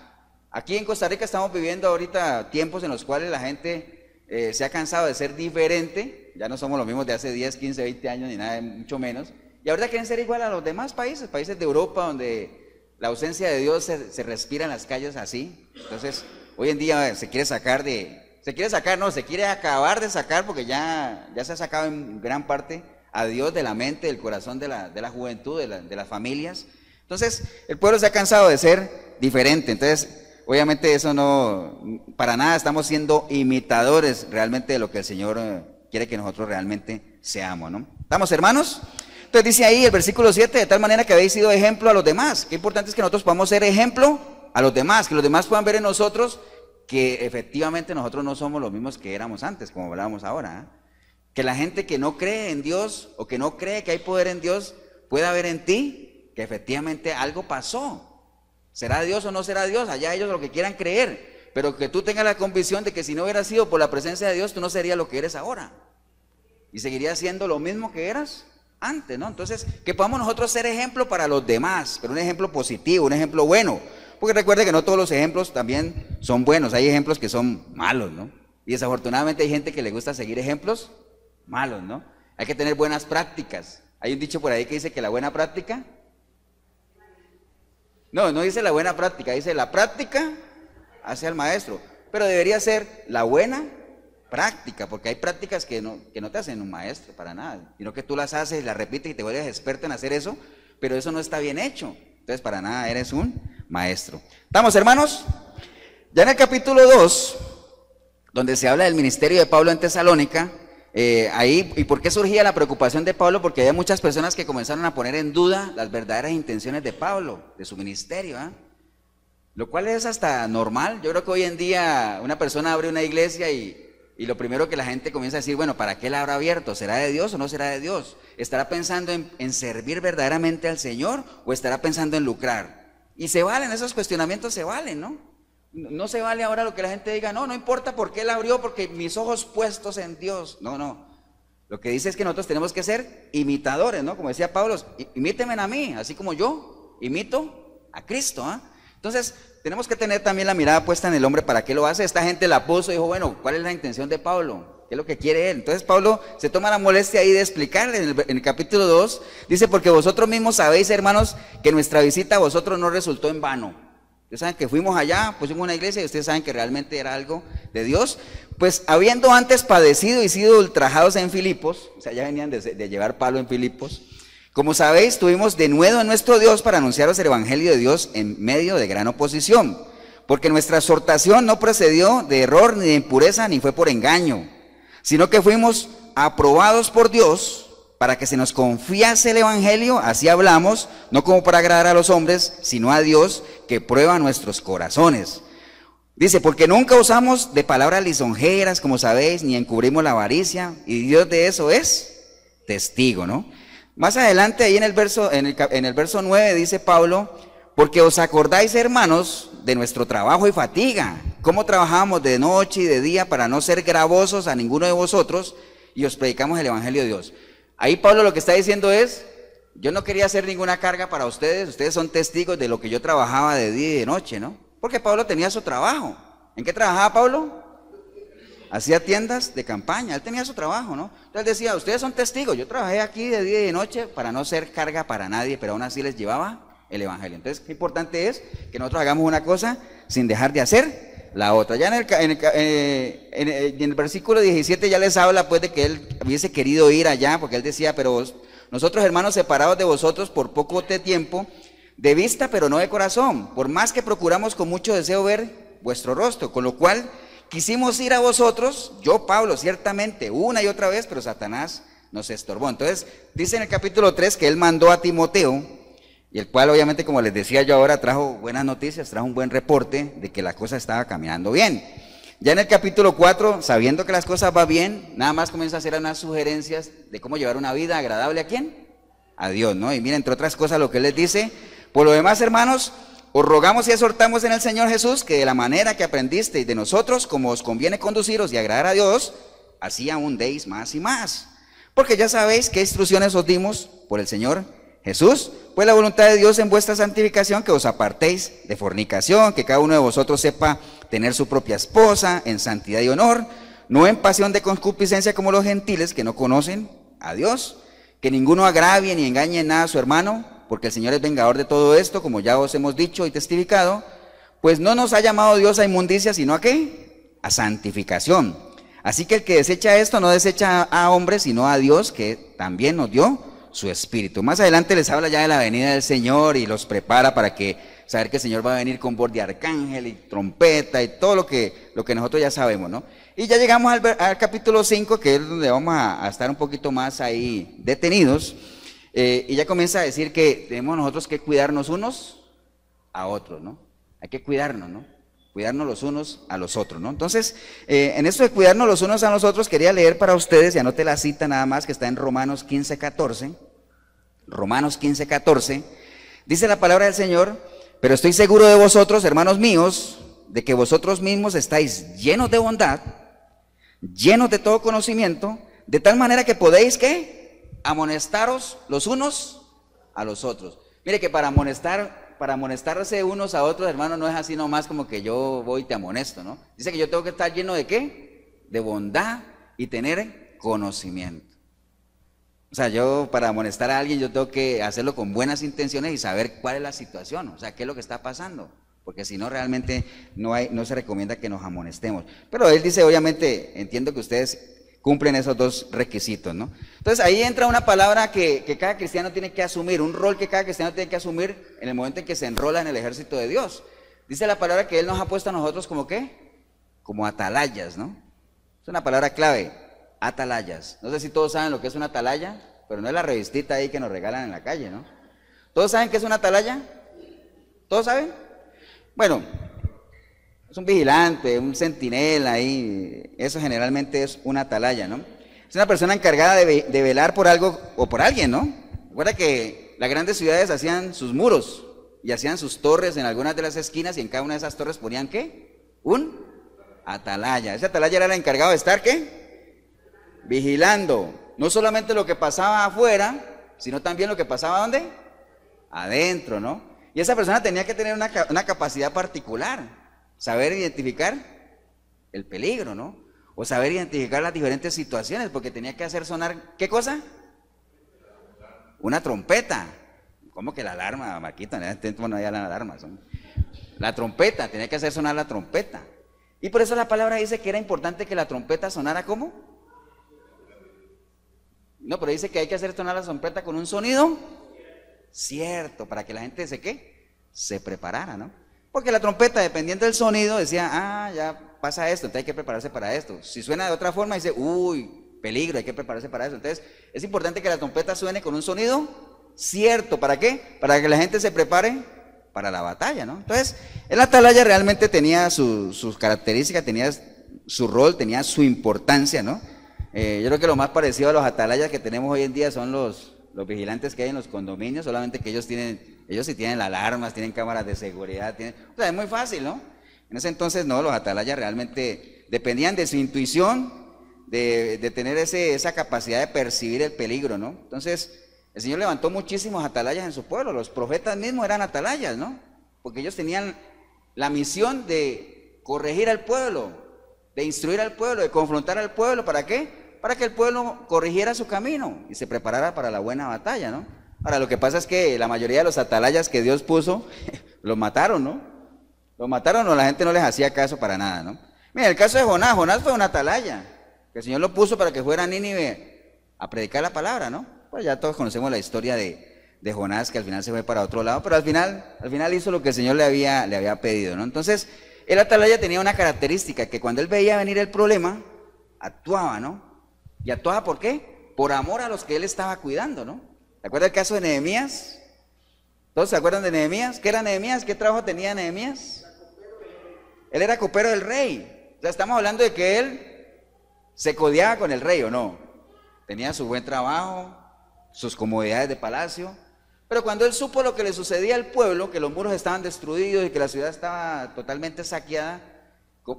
Aquí en Costa Rica estamos viviendo ahorita tiempos en los cuales la gente se ha cansado de ser diferente. Ya no somos los mismos de hace 10, 15, 20 años ni nada, mucho menos. Y ahorita quieren ser igual a los demás países, países de Europa donde la ausencia de Dios se respira en las calles así. Entonces, hoy en día se quiere acabar de sacar porque ya se ha sacado en gran parte a Dios de la mente, del corazón de la juventud, de las familias. Entonces, el pueblo se ha cansado de ser diferente. Entonces, obviamente eso no, para nada estamos siendo imitadores realmente de lo que el Señor quiere que nosotros realmente seamos, ¿no? ¿Estamos, hermanos? Entonces dice ahí el versículo 7, de tal manera que habéis sido ejemplo a los demás. Qué importante es que nosotros podamos ser ejemplo a los demás, que los demás puedan ver en nosotros que efectivamente nosotros no somos los mismos que éramos antes, como hablábamos ahora, ¿eh? Que la gente que no cree en Dios o que no cree que hay poder en Dios pueda ver en ti que efectivamente algo pasó. ¿Será Dios o no será Dios? Allá ellos lo que quieran creer, pero que tú tengas la convicción de que si no hubiera sido por la presencia de Dios, tú no serías lo que eres ahora y seguirías siendo lo mismo que eras antes, ¿no? Entonces, que podamos nosotros ser ejemplo para los demás, pero un ejemplo positivo, un ejemplo bueno, porque recuerde que no todos los ejemplos también son buenos, hay ejemplos que son malos, ¿no? Y desafortunadamente hay gente que le gusta seguir ejemplos malos, ¿no? Hay que tener buenas prácticas. Hay un dicho por ahí que dice que la buena práctica, no dice la buena práctica, dice la práctica hace al maestro, pero debería ser la buena práctica, porque hay prácticas que no te hacen un maestro para nada, sino que tú las haces, las repites y te vuelves experto en hacer eso, pero eso no está bien hecho, entonces para nada eres un maestro. ¿Estamos, hermanos? Ya en el capítulo 2, donde se habla del ministerio de Pablo en Tesalónica, ahí, ¿y por qué surgía la preocupación de Pablo? Porque había muchas personas que comenzaron a poner en duda las verdaderas intenciones de Pablo, de su ministerio, ¿eh? Lo cual es hasta normal. Yo creo que hoy en día una persona abre una iglesia y lo primero que la gente comienza a decir, bueno, ¿para qué la habrá abierto? ¿Será de Dios o no será de Dios? ¿Estará pensando en servir verdaderamente al Señor o estará pensando en lucrar? Y se valen, esos cuestionamientos se valen, ¿no? No se vale ahora lo que la gente diga, no importa por qué la abrió, porque mis ojos puestos en Dios. No. Lo que dice es que nosotros tenemos que ser imitadores, ¿no? Como decía Pablo, imítenme a mí, así como yo imito a Cristo, ¿eh? Entonces, tenemos que tener también la mirada puesta en el hombre. ¿Para qué lo hace? Esta gente la puso y dijo, bueno, ¿cuál es la intención de Pablo? ¿Qué es lo que quiere él? Entonces Pablo se toma la molestia ahí de explicarle en el capítulo 2, dice, porque vosotros mismos sabéis, hermanos, que nuestra visita a vosotros no resultó en vano. Ustedes saben que fuimos allá, pusimos una iglesia y ustedes saben que realmente era algo de Dios. Pues habiendo antes padecido y sido ultrajados en Filipos, o sea, ya venían de llevar palo en Filipos, como sabéis, tuvimos de nuevo en nuestro Dios para anunciaros el evangelio de Dios en medio de gran oposición, Porque nuestra exhortación no procedió de error ni de impureza, ni fue por engaño, sino que fuimos aprobados por Dios para que se nos confiase el evangelio, así hablamos, no como para agradar a los hombres, sino a Dios que prueba nuestros corazones. Dice, porque nunca usamos de palabras lisonjeras, como sabéis, ni encubrimos la avaricia, y Dios de eso es testigo, ¿no? Más adelante, ahí en el verso 9, dice Pablo, porque os acordáis, hermanos, de nuestro trabajo y fatiga, cómo trabajamos de noche y de día para no ser gravosos a ninguno de vosotros, y os predicamos el evangelio de Dios. Ahí Pablo lo que está diciendo es, yo no quería hacer ninguna carga para ustedes, ustedes son testigos de lo que yo trabajaba de día y de noche, ¿no? Porque Pablo tenía su trabajo. ¿En qué trabajaba Pablo? Hacía tiendas de campaña, él tenía su trabajo, ¿no? Entonces decía, ustedes son testigos, yo trabajé aquí de día y de noche para no ser carga para nadie, pero aún así les llevaba el evangelio. Entonces, qué importante es que nosotros hagamos una cosa sin dejar de hacer la otra. Ya en el versículo 17 ya les habla pues de que él hubiese querido ir allá, porque él decía, pero nosotros hermanos separados de vosotros por poco de tiempo, de vista pero no de corazón, por más que procuramos con mucho deseo ver vuestro rostro, con lo cual quisimos ir a vosotros, yo Pablo ciertamente, una y otra vez, pero Satanás nos estorbó. Entonces dice en el capítulo 3 que él mandó a Timoteo, y el cual obviamente, como les decía yo ahora, trajo buenas noticias, trajo un buen reporte de que la cosa estaba caminando bien. Ya en el capítulo 4, sabiendo que las cosas van bien, nada más comienza a hacer unas sugerencias de cómo llevar una vida agradable ¿a quién? A Dios, ¿no? Y miren, entre otras cosas, lo que él les dice, por lo demás, hermanos, os rogamos y exhortamos en el Señor Jesús que de la manera que aprendisteis de nosotros, como os conviene conduciros y agradar a Dios, así aún deis más y más. Porque ya sabéis qué instrucciones os dimos por el Señor Jesús, pues la voluntad de Dios en vuestra santificación, que os apartéis de fornicación, que cada uno de vosotros sepa tener su propia esposa en santidad y honor, no en pasión de concupiscencia como los gentiles que no conocen a Dios, que ninguno agravie ni engañe en nada a su hermano, porque el Señor es vengador de todo esto, como ya os hemos dicho y testificado, pues no nos ha llamado Dios a inmundicia, sino a ¿qué? A santificación. Así que el que desecha esto no desecha a hombres, sino a Dios, que también nos dio su espíritu. Más adelante les habla ya de la venida del Señor y los prepara para que saber que el Señor va a venir con voz de arcángel y trompeta y todo lo que nosotros ya sabemos, ¿no? Y ya llegamos al capítulo 5, que es donde vamos a estar un poquito más ahí detenidos, y ya comienza a decir que tenemos nosotros que cuidarnos unos a otros, ¿no? Hay que cuidarnos, ¿no? Cuidarnos los unos a los otros, ¿no? Entonces, en esto de cuidarnos los unos a los otros, quería leer para ustedes, y anote la cita nada más, que está en Romanos 15:14. Romanos 15:14. Dice la palabra del Señor, pero estoy seguro de vosotros, hermanos míos, de que vosotros mismos estáis llenos de bondad, llenos de todo conocimiento, de tal manera que podéis, ¿qué? Amonestaros los unos a los otros. Mire que para amonestarse unos a otros, hermanos, no es así nomás como que yo voy y te amonesto, ¿no? Dice que yo tengo que estar lleno de ¿qué? De bondad y tener conocimiento. O sea, yo para amonestar a alguien yo tengo que hacerlo con buenas intenciones y saber cuál es la situación, o sea, qué es lo que está pasando, porque si no realmente no se recomienda que nos amonestemos. Pero él dice, obviamente, entiendo que ustedes cumplen esos dos requisitos, ¿no? Entonces ahí entra una palabra que cada cristiano tiene que asumir, un rol que cada cristiano tiene que asumir en el momento en que se enrola en el ejército de Dios. Dice la palabra que Él nos ha puesto a nosotros como ¿qué? Como atalayas, ¿no? Es una palabra clave, atalayas. No sé si todos saben lo que es una atalaya, pero no es la revistita ahí que nos regalan en la calle, ¿no? ¿Todos saben qué es una atalaya? ¿Todos saben? Bueno, es un vigilante, un centinela ahí, eso generalmente es una atalaya, ¿no? Es una persona encargada de velar por algo o por alguien, ¿no? Recuerda que las grandes ciudades hacían sus muros y hacían sus torres en algunas de las esquinas y en cada una de esas torres ponían ¿qué? Un atalaya. Ese atalaya era el encargado de estar ¿qué? Vigilando, no solamente lo que pasaba afuera, sino también lo que pasaba ¿dónde? Adentro, ¿no? Y esa persona tenía que tener una capacidad particular. Saber identificar el peligro, ¿no? O saber identificar las diferentes situaciones, porque tenía que hacer sonar, ¿qué cosa? Una trompeta. ¿Cómo que la alarma, Marquito? Bueno, ya la alarma. La trompeta, tenía que hacer sonar la trompeta. Y por eso la palabra dice que era importante que la trompeta sonara ¿cómo? No, pero dice que hay que hacer sonar la trompeta con un sonido cierto, para que la gente se ¿qué? Se preparara, ¿no? Porque la trompeta, dependiendo del sonido, decía, ah, ya pasa esto, entonces hay que prepararse para esto. Si suena de otra forma, dice, uy, peligro, hay que prepararse para eso. Entonces, es importante que la trompeta suene con un sonido cierto. ¿Para qué? Para que la gente se prepare para la batalla, ¿no? Entonces, el atalaya realmente tenía sus características, tenía su rol, tenía su importancia, ¿no? Yo creo que lo más parecido a los atalayas que tenemos hoy en día son los vigilantes que hay en los condominios, solamente que ellos sí tienen alarmas, tienen cámaras de seguridad, o sea, es muy fácil, ¿no? En ese entonces no, los atalayas realmente dependían de su intuición, de tener esa capacidad de percibir el peligro, ¿no? Entonces, el Señor levantó muchísimos atalayas en su pueblo, los profetas mismos eran atalayas, ¿no? Porque ellos tenían la misión de corregir al pueblo, de instruir al pueblo, de confrontar al pueblo, ¿para qué? Para que el pueblo corrigiera su camino y se preparara para la buena batalla, ¿no? Ahora, lo que pasa es que la mayoría de los atalayas que Dios puso, los mataron, ¿no? Los mataron o la gente no les hacía caso para nada, ¿no? Mira, el caso de Jonás fue un atalaya, que el Señor lo puso para que fuera a Nínive a predicar la palabra, ¿no? Pues ya todos conocemos la historia de Jonás, que al final se fue para otro lado, pero al final hizo lo que el Señor le había pedido, ¿no? Entonces, el atalaya tenía una característica, que cuando él veía venir el problema, actuaba, ¿no? ¿Y actuaba por qué? Por amor a los que él estaba cuidando, ¿no? ¿Se acuerda el caso de Nehemías? ¿Todos se acuerdan de Nehemías? ¿Qué era Nehemías? ¿Qué trabajo tenía Nehemías? Él era copero del rey. O sea, estamos hablando de que él se codeaba con el rey, ¿o no? Tenía su buen trabajo, sus comodidades de palacio, pero cuando él supo lo que le sucedía al pueblo, que los muros estaban destruidos y que la ciudad estaba totalmente saqueada,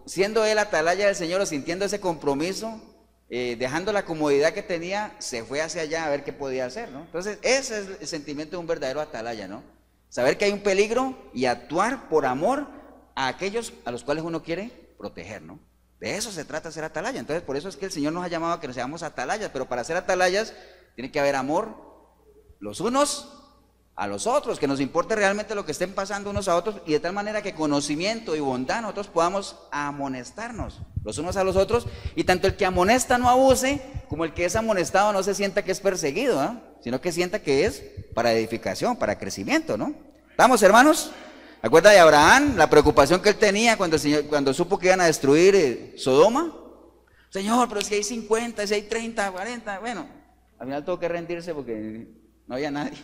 siendo él atalaya del Señor o sintiendo ese compromiso, dejando la comodidad que tenía, se fue hacia allá a ver qué podía hacer, ¿no? Entonces ese es el sentimiento de un verdadero atalaya, ¿no? Saber que hay un peligro y actuar por amor a aquellos a los cuales uno quiere proteger, ¿no? De eso se trata ser atalaya. Entonces por eso es que el Señor nos ha llamado a que nos seamos atalayas, pero para ser atalayas tiene que haber amor los unos a los otros, que nos importe realmente lo que estén pasando unos a otros, y de tal manera que conocimiento y bondad nosotros podamos amonestarnos los unos a los otros, y tanto el que amonesta no abuse, como el que es amonestado no se sienta que es perseguido, ¿eh? Sino que sienta que es para edificación, para crecimiento, ¿no? ¿Estamos, hermanos? ¿Acuerda de Abraham? La preocupación que él tenía cuando supo que iban a destruir Sodoma. Señor, pero si hay 50, si hay 30, 40, bueno, al final tuvo que rendirse porque no había nadie.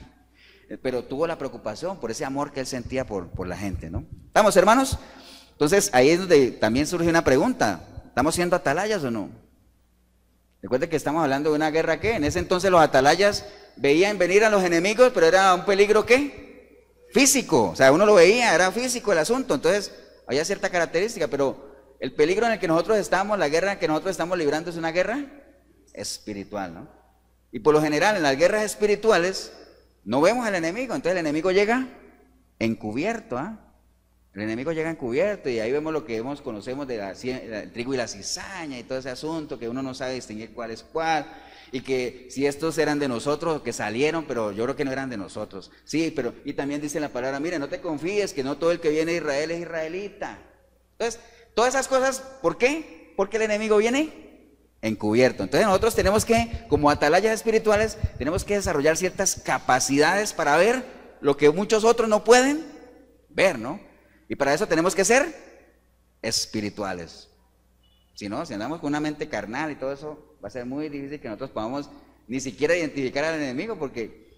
Pero tuvo la preocupación por ese amor que él sentía por la gente, ¿no? ¿Estamos, hermanos? Entonces, ahí es donde también surge una pregunta. ¿Estamos siendo atalayas o no? Recuerden que estamos hablando de una guerra que en ese entonces los atalayas veían venir a los enemigos, pero era un peligro ¿qué? Físico. O sea, uno lo veía, era físico el asunto. Entonces, había cierta característica, pero el peligro en el que nosotros estamos, la guerra que nosotros estamos librando es una guerra espiritual, ¿no? Y por lo general, en las guerras espirituales, no vemos al enemigo, entonces el enemigo llega encubierto, ¿ah? El enemigo llega encubierto y ahí vemos lo que conocemos del trigo y la cizaña y todo ese asunto, que uno no sabe distinguir cuál es cuál, y que si estos eran de nosotros, que salieron, pero yo creo que no eran de nosotros. Sí, pero, y también dice la palabra, mire, no te confíes, que no todo el que viene de Israel es israelita. Entonces, todas esas cosas, ¿por qué? Porque el enemigo viene encubierto. Entonces nosotros tenemos que, como atalayas espirituales, tenemos que desarrollar ciertas capacidades para ver lo que muchos otros no pueden ver, ¿no? Y para eso tenemos que ser espirituales. Si no, si andamos con una mente carnal y todo eso, va a ser muy difícil que nosotros podamos ni siquiera identificar al enemigo, porque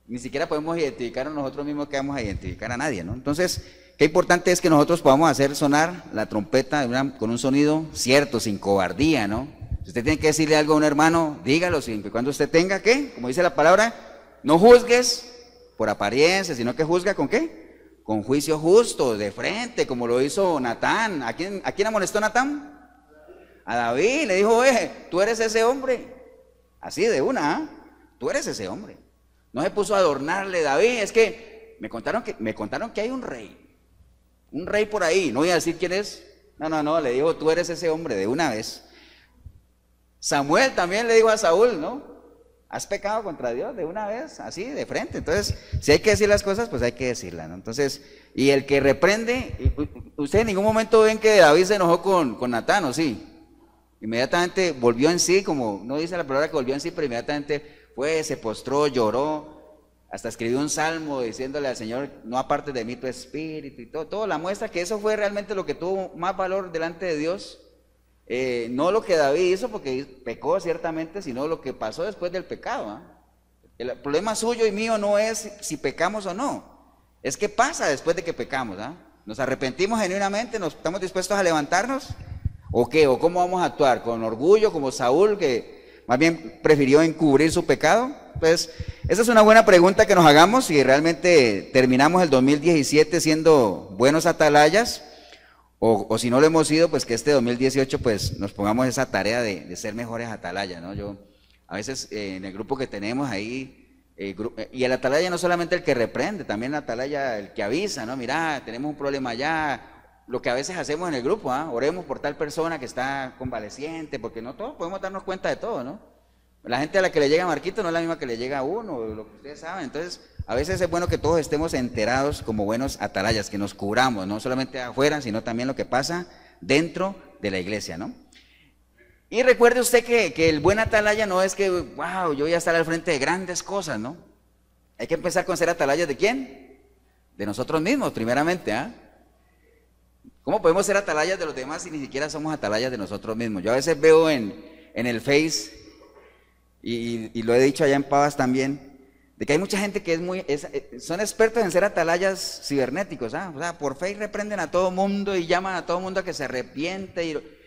ni siquiera podemos identificar a nosotros mismos que vamos a identificar a nadie, ¿no? Entonces, qué importante es que nosotros podamos hacer sonar la trompeta con un sonido cierto, sin cobardía, ¿no? Si usted tiene que decirle algo a un hermano, dígalo, siempre y cuando usted tenga, ¿qué? Como dice la palabra, no juzgues por apariencia, sino que juzga ¿con qué? Con juicio justo, de frente, como lo hizo Natán. ¿A quién amonestó Natán? A David, le dijo, tú eres ese hombre. Así de una, ¿ah? Tú eres ese hombre. No se puso a adornarle, David, es que me contaron que hay un rey por ahí, no voy a decir quién es. No, le dijo, tú eres ese hombre de una vez. Samuel también le dijo a Saúl, ¿no? Has pecado contra Dios de una vez, así, de frente. Entonces, si hay que decir las cosas, pues hay que decirlas, ¿no? Entonces, y el que reprende, usted en ningún momento ven que David se enojó con Natán, ¿o sí? Inmediatamente volvió en sí, como no dice la palabra que volvió en sí, pero inmediatamente fue, se postró, lloró. hasta escribió un salmo diciéndole al Señor, no apartes de mí tu espíritu y todo la muestra que eso fue realmente lo que tuvo más valor delante de Dios. No lo que David hizo porque pecó ciertamente, sino lo que pasó después del pecado. El problema suyo y mío no es si pecamos o no, es qué pasa después de que pecamos. ¿Nos arrepentimos genuinamente? ¿Estamos dispuestos a levantarnos? ¿O qué? ¿O cómo vamos a actuar? ¿Con orgullo como Saúl, que más bien prefirió encubrir su pecado? Pues esa es una buena pregunta que nos hagamos si realmente terminamos el 2017 siendo buenos atalayas. O si no lo hemos sido, pues que este 2018 pues nos pongamos esa tarea de ser mejores atalayas, ¿no? Yo a veces en el grupo que tenemos ahí, y el atalaya no solamente el que reprende, también el atalaya el que avisa, ¿no? Mira, tenemos un problema allá, lo que a veces hacemos en el grupo, oremos por tal persona que está convaleciente, porque no todos podemos darnos cuenta de todo, ¿no? La gente a la que le llega a Marquito no es la misma que le llega a uno, lo que ustedes saben. Entonces, a veces es bueno que todos estemos enterados como buenos atalayas, que nos cubramos, no solamente afuera, sino también lo que pasa dentro de la iglesia, ¿no? Y recuerde usted que el buen atalaya no es que, wow, yo voy a estar al frente de grandes cosas, ¿no? Hay que empezar con ser atalayas ¿de quién? De nosotros mismos, primeramente, ¿Cómo podemos ser atalayas de los demás si ni siquiera somos atalayas de nosotros mismos? Yo a veces veo en el Face, y lo he dicho allá en Pavas también, de que hay mucha gente que son expertos en ser atalayas cibernéticos, o sea, por Facebook reprenden a todo mundo y llaman a todo mundo a que se arrepiente,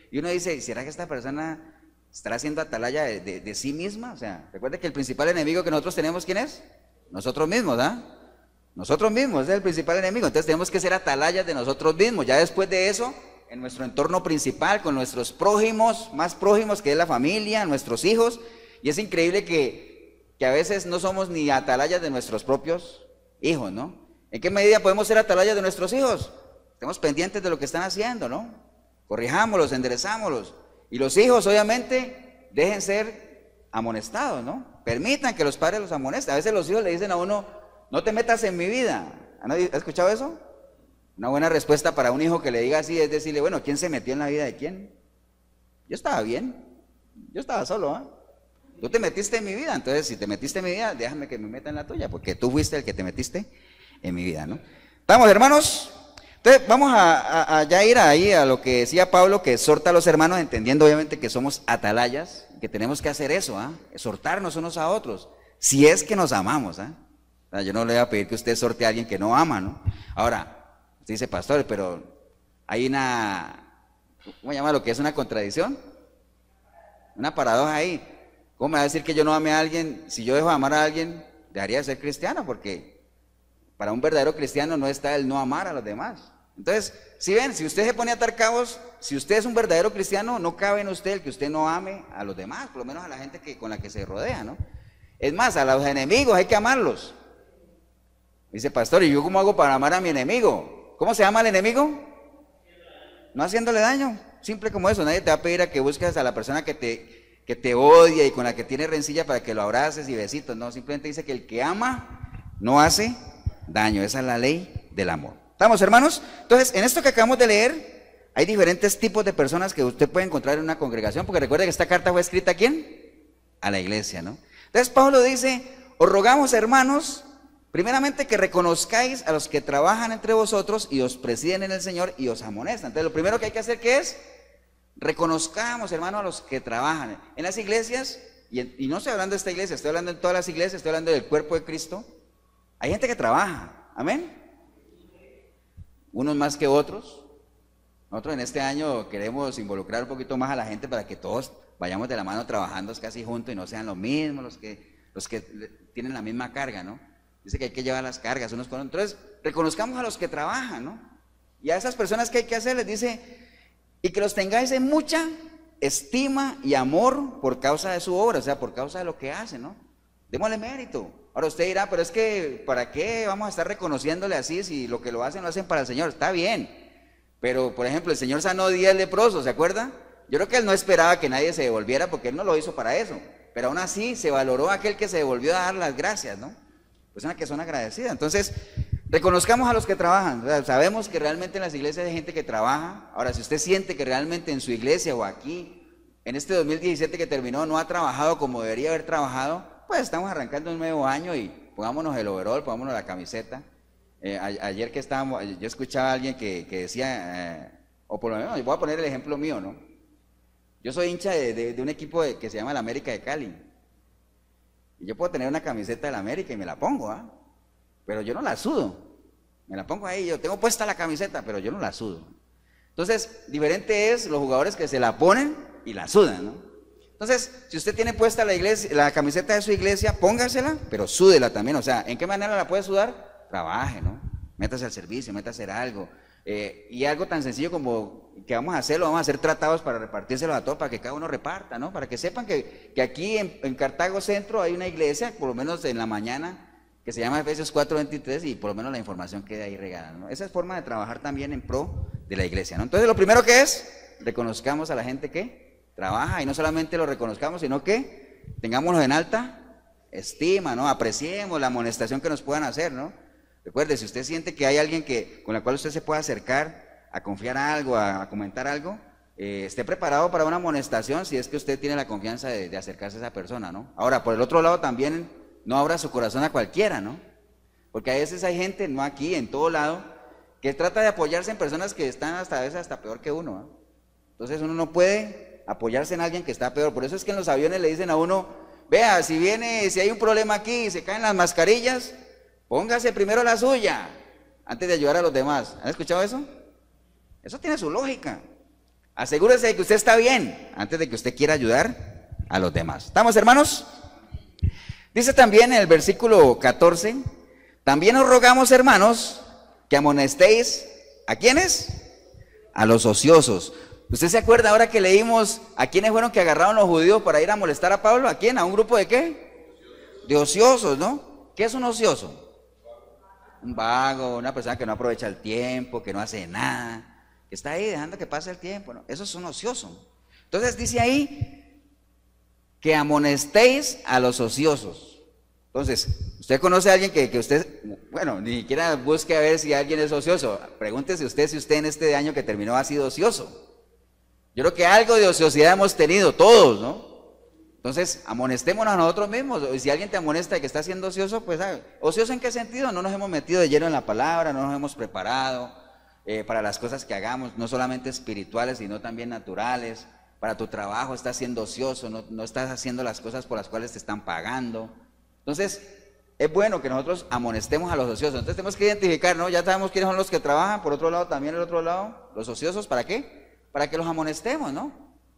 y uno dice, ¿será que esta persona estará haciendo atalaya de sí misma? O sea, recuerde que el principal enemigo que nosotros tenemos, ¿quién es? Nosotros mismos, Nosotros mismos, ese es el principal enemigo. Entonces tenemos que ser atalayas de nosotros mismos. Ya después de eso, en nuestro entorno principal, con nuestros prójimos, más prójimos, que es la familia, nuestros hijos. Y es increíble que a veces no somos ni atalayas de nuestros propios hijos, ¿no? ¿En qué medida podemos ser atalayas de nuestros hijos? Estemos pendientes de lo que están haciendo, ¿no? Corrijámoslos, enderezámoslos. Y los hijos, obviamente, dejen ser amonestados, ¿no? Permitan que los padres los amonesten. A veces los hijos le dicen a uno, no te metas en mi vida. ¿Ha escuchado eso? Una buena respuesta para un hijo que le diga así es decirle, bueno, ¿quién se metió en la vida de quién? Yo estaba bien, yo estaba solo, Tú te metiste en mi vida, entonces si te metiste en mi vida, déjame que me meta en la tuya, porque tú fuiste el que te metiste en mi vida, ¿no? ¿Estamos, hermanos? Entonces vamos a ya ir ahí a lo que decía Pablo, que exhorta a los hermanos, entendiendo obviamente que somos atalayas, que tenemos que hacer eso, exhortarnos unos a otros, si es que nos amamos, O sea, yo no le voy a pedir que usted exhorte a alguien que no ama, ¿no? Ahora, usted dice, pastor, pero hay ¿cómo llama lo que es una contradicción? Una paradoja ahí. ¿Cómo me va a decir que yo no ame a alguien? Si yo dejo de amar a alguien, dejaría de ser cristiano, porque para un verdadero cristiano no está el no amar a los demás. Entonces, si ven, si usted se pone a atar cabos, si usted es un verdadero cristiano, no cabe en usted el que usted no ame a los demás, por lo menos a la gente con la que se rodea, ¿no? Es más, a los enemigos hay que amarlos. Dice, pastor, ¿y yo cómo hago para amar a mi enemigo? ¿Cómo se llama el enemigo? No haciéndole daño, simple como eso. Nadie te va a pedir a que busques a la persona que te odia y con la que tiene rencilla para que lo abraces y besitos. No, simplemente dice que el que ama no hace daño. Esa es la ley del amor. ¿Estamos, hermanos? Entonces, en esto que acabamos de leer, hay diferentes tipos de personas que usted puede encontrar en una congregación, porque recuerda que esta carta fue escrita ¿a quién? A la iglesia, ¿no? Entonces Pablo dice, os rogamos, hermanos, primeramente que reconozcáis a los que trabajan entre vosotros y os presiden en el Señor y os amonestan. Entonces lo primero que hay que hacer, ¿qué es? Reconozcamos, hermanos, a los que trabajan en las iglesias, y no estoy hablando de esta iglesia, estoy hablando de todas las iglesias, estoy hablando del cuerpo de Cristo. Hay gente que trabaja, amén. Unos más que otros. Nosotros en este año queremos involucrar un poquito más a la gente para que todos vayamos de la mano trabajando casi juntos y no sean los mismos los que tienen la misma carga, ¿no? Dice que hay que llevar las cargas unos con otros. Entonces, reconozcamos a los que trabajan, ¿no? Y a esas personas que hay que hacer, les dice, y que los tengáis en mucha estima y amor por causa de su obra, o sea, por causa de lo que hacen, ¿no? Démosle mérito. Ahora usted dirá, pero es que, ¿para qué vamos a estar reconociéndole así si lo que lo hacen para el Señor? Está bien, pero por ejemplo, el Señor sanó 10 leprosos, ¿se acuerda? Yo creo que Él no esperaba que nadie se devolviera porque Él no lo hizo para eso, pero aún así se valoró a aquel que se devolvió a dar las gracias, ¿no? Personas que son agradecidas. Entonces, reconozcamos a los que trabajan. O sea, sabemos que realmente en las iglesias hay gente que trabaja. Ahora, si usted siente que realmente en su iglesia o aquí, en este 2017 que terminó, no ha trabajado como debería haber trabajado, pues estamos arrancando un nuevo año y pongámonos el overol, pongámonos la camiseta. Ayer que estábamos, yo escuchaba a alguien que decía, o por lo menos, voy a poner el ejemplo mío, ¿no? Yo soy hincha de un equipo que se llama el América de Cali. Y yo puedo tener una camiseta del América y me la pongo, ¿ah? Pero yo no la sudo. Me la pongo ahí, yo tengo puesta la camiseta, pero yo no la sudo. Entonces, diferente es los jugadores que se la ponen y la sudan, ¿no? Entonces, si usted tiene puesta la camiseta de su iglesia, póngasela, pero súdela también. O sea, ¿en qué manera la puede sudar? Trabaje, ¿no? Métase al servicio, métase a hacer algo. Y algo tan sencillo como que vamos a hacerlo, vamos a hacer tratados para repartírselos a todos, para que cada uno reparta, ¿no? Para que sepan que aquí en Cartago Centro hay una iglesia, por lo menos en la mañana, que se llama Efesios 4:23, y por lo menos la información queda ahí regada, ¿no? Esa es forma de trabajar también en pro de la iglesia, ¿no? Entonces, lo primero que es, reconozcamos a la gente que trabaja, y no solamente lo reconozcamos, sino que tengámoslo en alta estima, ¿no? Apreciemos la amonestación que nos puedan hacer, ¿no? Recuerde, si usted siente que hay alguien con la cual usted se puede acercar a confiar algo, a comentar algo, esté preparado para una amonestación si es que usted tiene la confianza de acercarse a esa persona, ¿no? Ahora, por el otro lado también, no abra su corazón a cualquiera, ¿no? Porque a veces hay gente, no aquí, en todo lado, que trata de apoyarse en personas que están a veces hasta peor que uno, ¿no? Entonces uno no puede apoyarse en alguien que está peor. Por eso es que en los aviones le dicen a uno, vea, si hay un problema aquí y se caen las mascarillas, póngase primero la suya, antes de ayudar a los demás. ¿Han escuchado eso? Eso tiene su lógica. Asegúrese de que usted está bien, antes de que usted quiera ayudar a los demás. ¿Estamos, hermanos? Dice también en el versículo 14, también os rogamos, hermanos, que amonestéis, ¿a quiénes? A los ociosos. ¿Usted se acuerda ahora que leímos a quiénes fueron que agarraron los judíos para ir a molestar a Pablo? ¿A quién? ¿A un grupo de qué? De ociosos, ¿no? ¿Qué es un ocioso? Un vago, una persona que no aprovecha el tiempo, que no hace nada, que está ahí dejando que pase el tiempo, ¿no? Eso es un ocioso. Entonces dice ahí que amonestéis a los ociosos. Entonces, usted conoce a alguien que usted, bueno, ni siquiera busque a ver si alguien es ocioso. Pregúntese usted si usted en este año que terminó ha sido ocioso. Yo creo que algo de ociosidad hemos tenido todos, ¿no? Entonces, amonestémonos a nosotros mismos. Y si alguien te amonesta de que está siendo ocioso, pues, ¿sabe? ¿Ocioso en qué sentido? No nos hemos metido de lleno en la palabra, no nos hemos preparado para las cosas que hagamos, no solamente espirituales, sino también naturales. Para tu trabajo estás siendo ocioso, no estás haciendo las cosas por las cuales te están pagando. Entonces, es bueno que nosotros amonestemos a los ociosos. Entonces tenemos que identificar, ¿no? Ya sabemos quiénes son los que trabajan, por otro lado también el otro lado, los ociosos, ¿para qué? Para que los amonestemos, ¿no?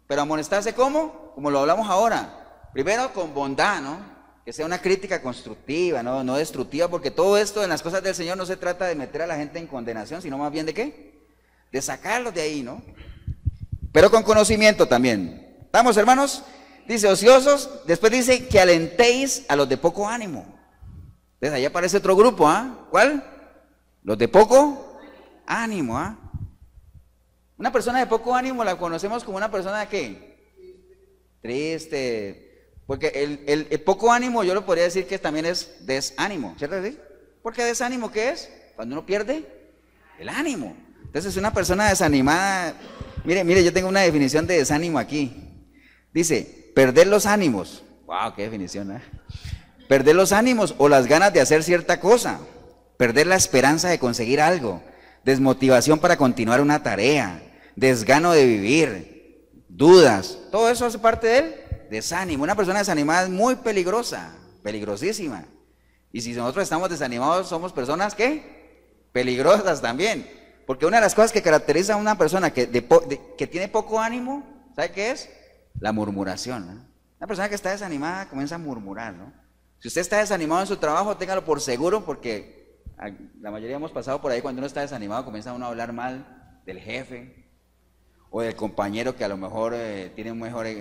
Pero amonestarse ¿cómo? Como lo hablamos ahora. Primero con bondad, ¿no? Que sea una crítica constructiva, no destructiva, porque todo esto en las cosas del Señor no se trata de meter a la gente en condenación, sino más bien ¿de qué? De sacarlos de ahí, ¿no? Pero con conocimiento también. ¿Estamos, hermanos? Dice ociosos, después dice que alentéis a los de poco ánimo. Entonces ahí aparece otro grupo, ¿ah? ¿Cuál? Los de poco ánimo, ¿ah? Una persona de poco ánimo la conocemos como una persona ¿qué? Triste. Porque el poco ánimo yo lo podría decir que también es desánimo, ¿cierto? Porque desánimo ¿qué es? Cuando uno pierde el ánimo. Entonces una persona desanimada, mire, yo tengo una definición de desánimo aquí. Dice, perder los ánimos. Wow, qué definición, ¿eh? Perder los ánimos o las ganas de hacer cierta cosa. Perder la esperanza de conseguir algo. Desmotivación para continuar una tarea. Desgano de vivir. Dudas. Todo eso hace parte del desánimo. Una persona desanimada es muy peligrosa, peligrosísima. Y si nosotros estamos desanimados, somos personas ¿qué? Peligrosas también. Porque una de las cosas que caracteriza a una persona que tiene poco ánimo, ¿sabe qué es? La murmuración, ¿no? Una persona que está desanimada comienza a murmurar, ¿no? Si usted está desanimado en su trabajo, téngalo por seguro, porque la mayoría hemos pasado por ahí, cuando uno está desanimado comienza uno a hablar mal del jefe o del compañero que a lo mejor tiene un mejor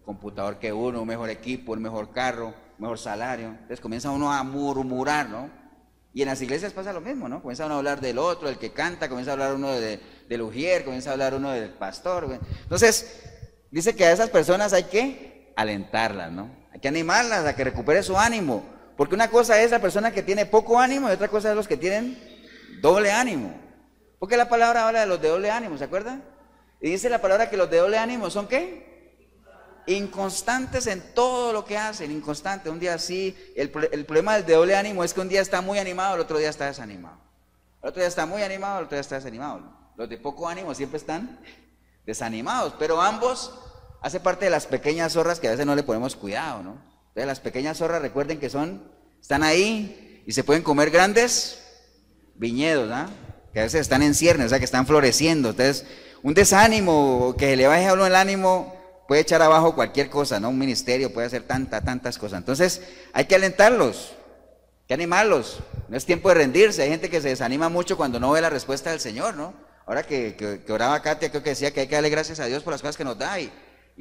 computador que uno, un mejor equipo, un mejor carro, un mejor salario. Entonces comienza uno a murmurar, ¿no? Y en las iglesias pasa lo mismo, ¿no? Comienza uno a hablar del otro, del que canta, comienza a hablar uno del ujier, comienza a hablar uno del pastor. Entonces, dice que a esas personas hay que alentarlas, ¿no? Hay que animarlas a que recupere su ánimo. Porque una cosa es la persona que tiene poco ánimo y otra cosa es los que tienen doble ánimo. Porque la palabra habla de los de doble ánimo, ¿se acuerdan? Y dice la palabra que los de doble ánimo son ¿qué? inconstantes en todo lo que hacen, inconstantes, un día sí, el problema del de doble ánimo es que un día está muy animado, el otro día está desanimado. El otro día está muy animado, el otro día está desanimado. Los de poco ánimo siempre están desanimados, pero ambos hace parte de las pequeñas zorras que a veces no le ponemos cuidado, ¿no? Entonces las pequeñas zorras, recuerden que están ahí y se pueden comer grandes viñedos, ¿ah? Que a veces están en ciernes, o sea que están floreciendo. Entonces un desánimo que le baje a uno el ánimo puede echar abajo cualquier cosa, ¿no? Un ministerio puede hacer tantas cosas. Entonces hay que alentarlos, hay que animarlos. No es tiempo de rendirse. Hay gente que se desanima mucho cuando no ve la respuesta del Señor, ¿no? Ahora que oraba Katia, creo que decía que hay que darle gracias a Dios por las cosas que nos da y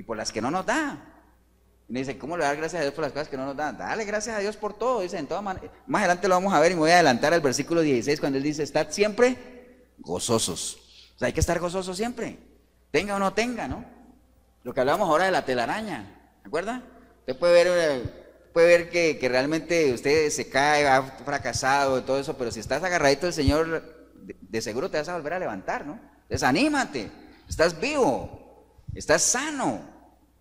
por las que no nos da. Y me dice, ¿cómo le dar gracias a Dios por las cosas que no nos da? Dale gracias a Dios por todo. Dice, en todas maneras. Más adelante lo vamos a ver y me voy a adelantar al versículo 16 cuando él dice, estad siempre gozosos. O sea, hay que estar gozosos siempre, tenga o no tenga, ¿no? Lo que hablábamos ahora de la telaraña, ¿se acuerda? Usted puede ver que realmente usted se cae, ha fracasado y todo eso, pero si estás agarradito del Señor, de seguro te vas a volver a levantar, ¿no? Desanímate, estás vivo, estás sano.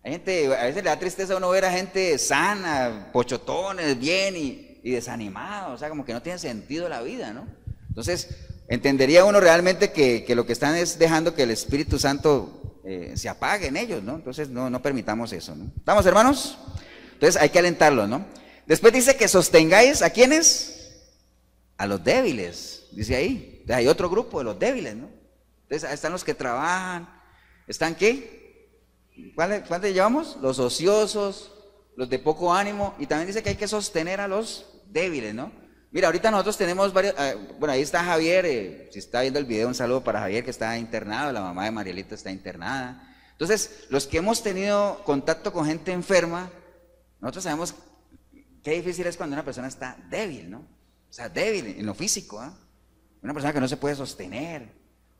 Hay gente, a veces le da tristeza a uno ver a gente sana, pochotones, bien y desanimado, o sea, como que no tiene sentido la vida, ¿no? Entonces, entendería uno realmente que lo que están es dejando que el Espíritu Santo se apague en ellos, ¿no? Entonces no permitamos eso, ¿no? ¿Estamos, hermanos? Entonces hay que alentarlos, ¿no? Después dice que sostengáis, ¿a quiénes? A los débiles, dice ahí. Entonces hay otro grupo de los débiles, ¿no? Entonces ahí están los que trabajan, ¿están qué? ¿Cuántos llevamos? Los ociosos, los de poco ánimo, y también dice que hay que sostener a los débiles, ¿no? Mira, ahorita nosotros tenemos varios, bueno, ahí está Javier, si está viendo el video, un saludo para Javier que está internado, la mamá de Marielita está internada. Entonces, los que hemos tenido contacto con gente enferma, nosotros sabemos qué difícil es cuando una persona está débil, ¿no? O sea, débil en lo físico, ¿eh? Una persona que no se puede sostener,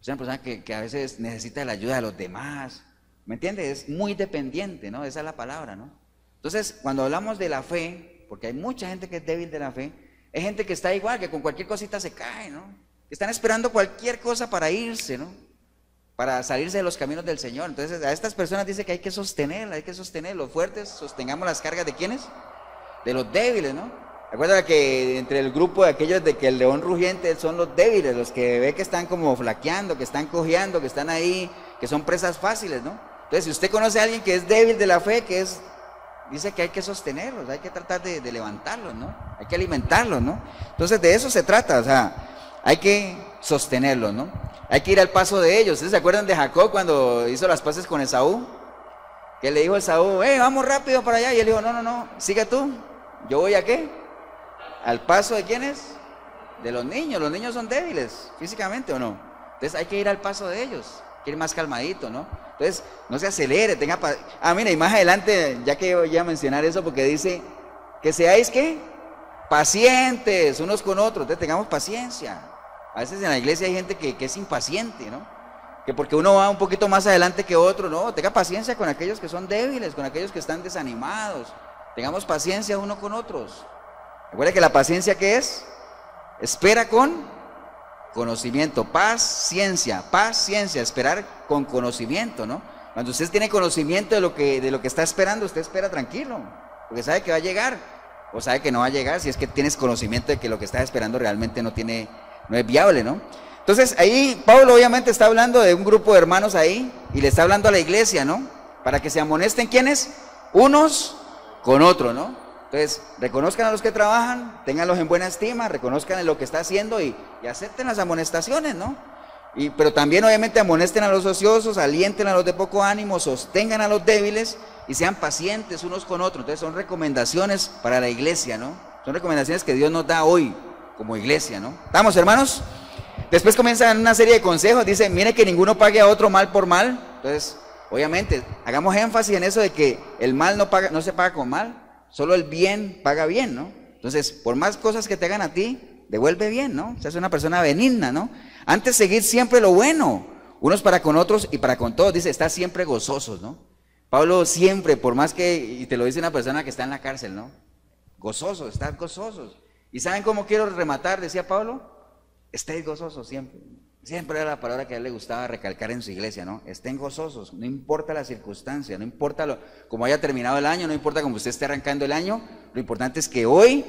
o sea, una persona que a veces necesita la ayuda de los demás, ¿me entiendes? Es muy dependiente, ¿no? Esa es la palabra, ¿no? Entonces, cuando hablamos de la fe, porque hay mucha gente que es débil de la fe, hay gente que está igual, que con cualquier cosita se cae, ¿no? Que están esperando cualquier cosa para irse, ¿no? Para salirse de los caminos del Señor. Entonces, a estas personas dice que hay que sostener, los fuertes, sostengamos las cargas de ¿quiénes? De los débiles, ¿no? Recuerda que entre el grupo de aquellos de que el león rugiente son los débiles, los que ve que están como flaqueando, que están cojeando, que están ahí, que son presas fáciles, ¿no? Entonces, si usted conoce a alguien que es débil de la fe, dice que hay que sostenerlos, hay que tratar de levantarlos, ¿no? Hay que alimentarlos, ¿no? Entonces, de eso se trata, o sea, hay que sostenerlos, ¿no? Hay que ir al paso de ellos. ¿Ustedes se acuerdan de Jacob cuando hizo las paces con Esaú? Que le dijo a Esaú, vamos rápido para allá, y él dijo, no, sigue tú, ¿yo voy a qué? ¿Al paso de quiénes? De los niños son débiles, físicamente, ¿o no? Entonces hay que ir al paso de ellos, hay que ir más calmadito, ¿no? Entonces, no se acelere, mira, y más adelante, ya que voy a mencionar eso, porque dice, que seáis, ¿qué? Pacientes unos con otros, entonces tengamos paciencia. A veces en la iglesia hay gente que es impaciente, ¿no? Que porque uno va un poquito más adelante que otro, no, tenga paciencia con aquellos que son débiles, con aquellos que están desanimados, tengamos paciencia unos con otros. Recuerda que la paciencia, ¿qué es? Espera con conocimiento, paciencia, esperar con conocimiento, ¿no? Cuando usted tiene conocimiento de lo que está esperando, usted espera tranquilo, porque sabe que va a llegar, o sabe que no va a llegar, si es que tienes conocimiento de que lo que estás esperando realmente no es viable, ¿no? Entonces ahí Pablo obviamente está hablando de un grupo de hermanos ahí, y le está hablando a la iglesia, ¿no? Para que se amonesten, ¿quiénes? Unos con otros, ¿no? Entonces, reconozcan a los que trabajan, ténganlos en buena estima, reconozcan lo que está haciendo y acepten las amonestaciones, ¿no? Pero también obviamente amonesten a los ociosos, alienten a los de poco ánimo, sostengan a los débiles y sean pacientes unos con otros. Entonces son recomendaciones para la iglesia, ¿no? Son recomendaciones que Dios nos da hoy como iglesia, ¿no? ¿Estamos, hermanos? Después comienzan una serie de consejos, dice, mire que ninguno pague a otro mal por mal. Entonces, obviamente, hagamos énfasis en eso de que el mal no se paga con mal. Solo el bien paga bien, ¿no? Entonces, por más cosas que te hagan a ti, devuelve bien, ¿no? O sea, es una persona benigna, ¿no? Antes seguir siempre lo bueno, unos para con otros y para con todos. Dice, está siempre gozosos, ¿no? Pablo siempre, por más que, y te lo dice una persona que está en la cárcel, ¿no? Gozosos, están gozosos. ¿Y saben cómo quiero rematar? Decía Pablo, estéis gozosos siempre. Siempre era la palabra que a él le gustaba recalcar en su iglesia, ¿no? Estén gozosos, no importa la circunstancia, no importa cómo haya terminado el año, no importa cómo usted esté arrancando el año, lo importante es que hoy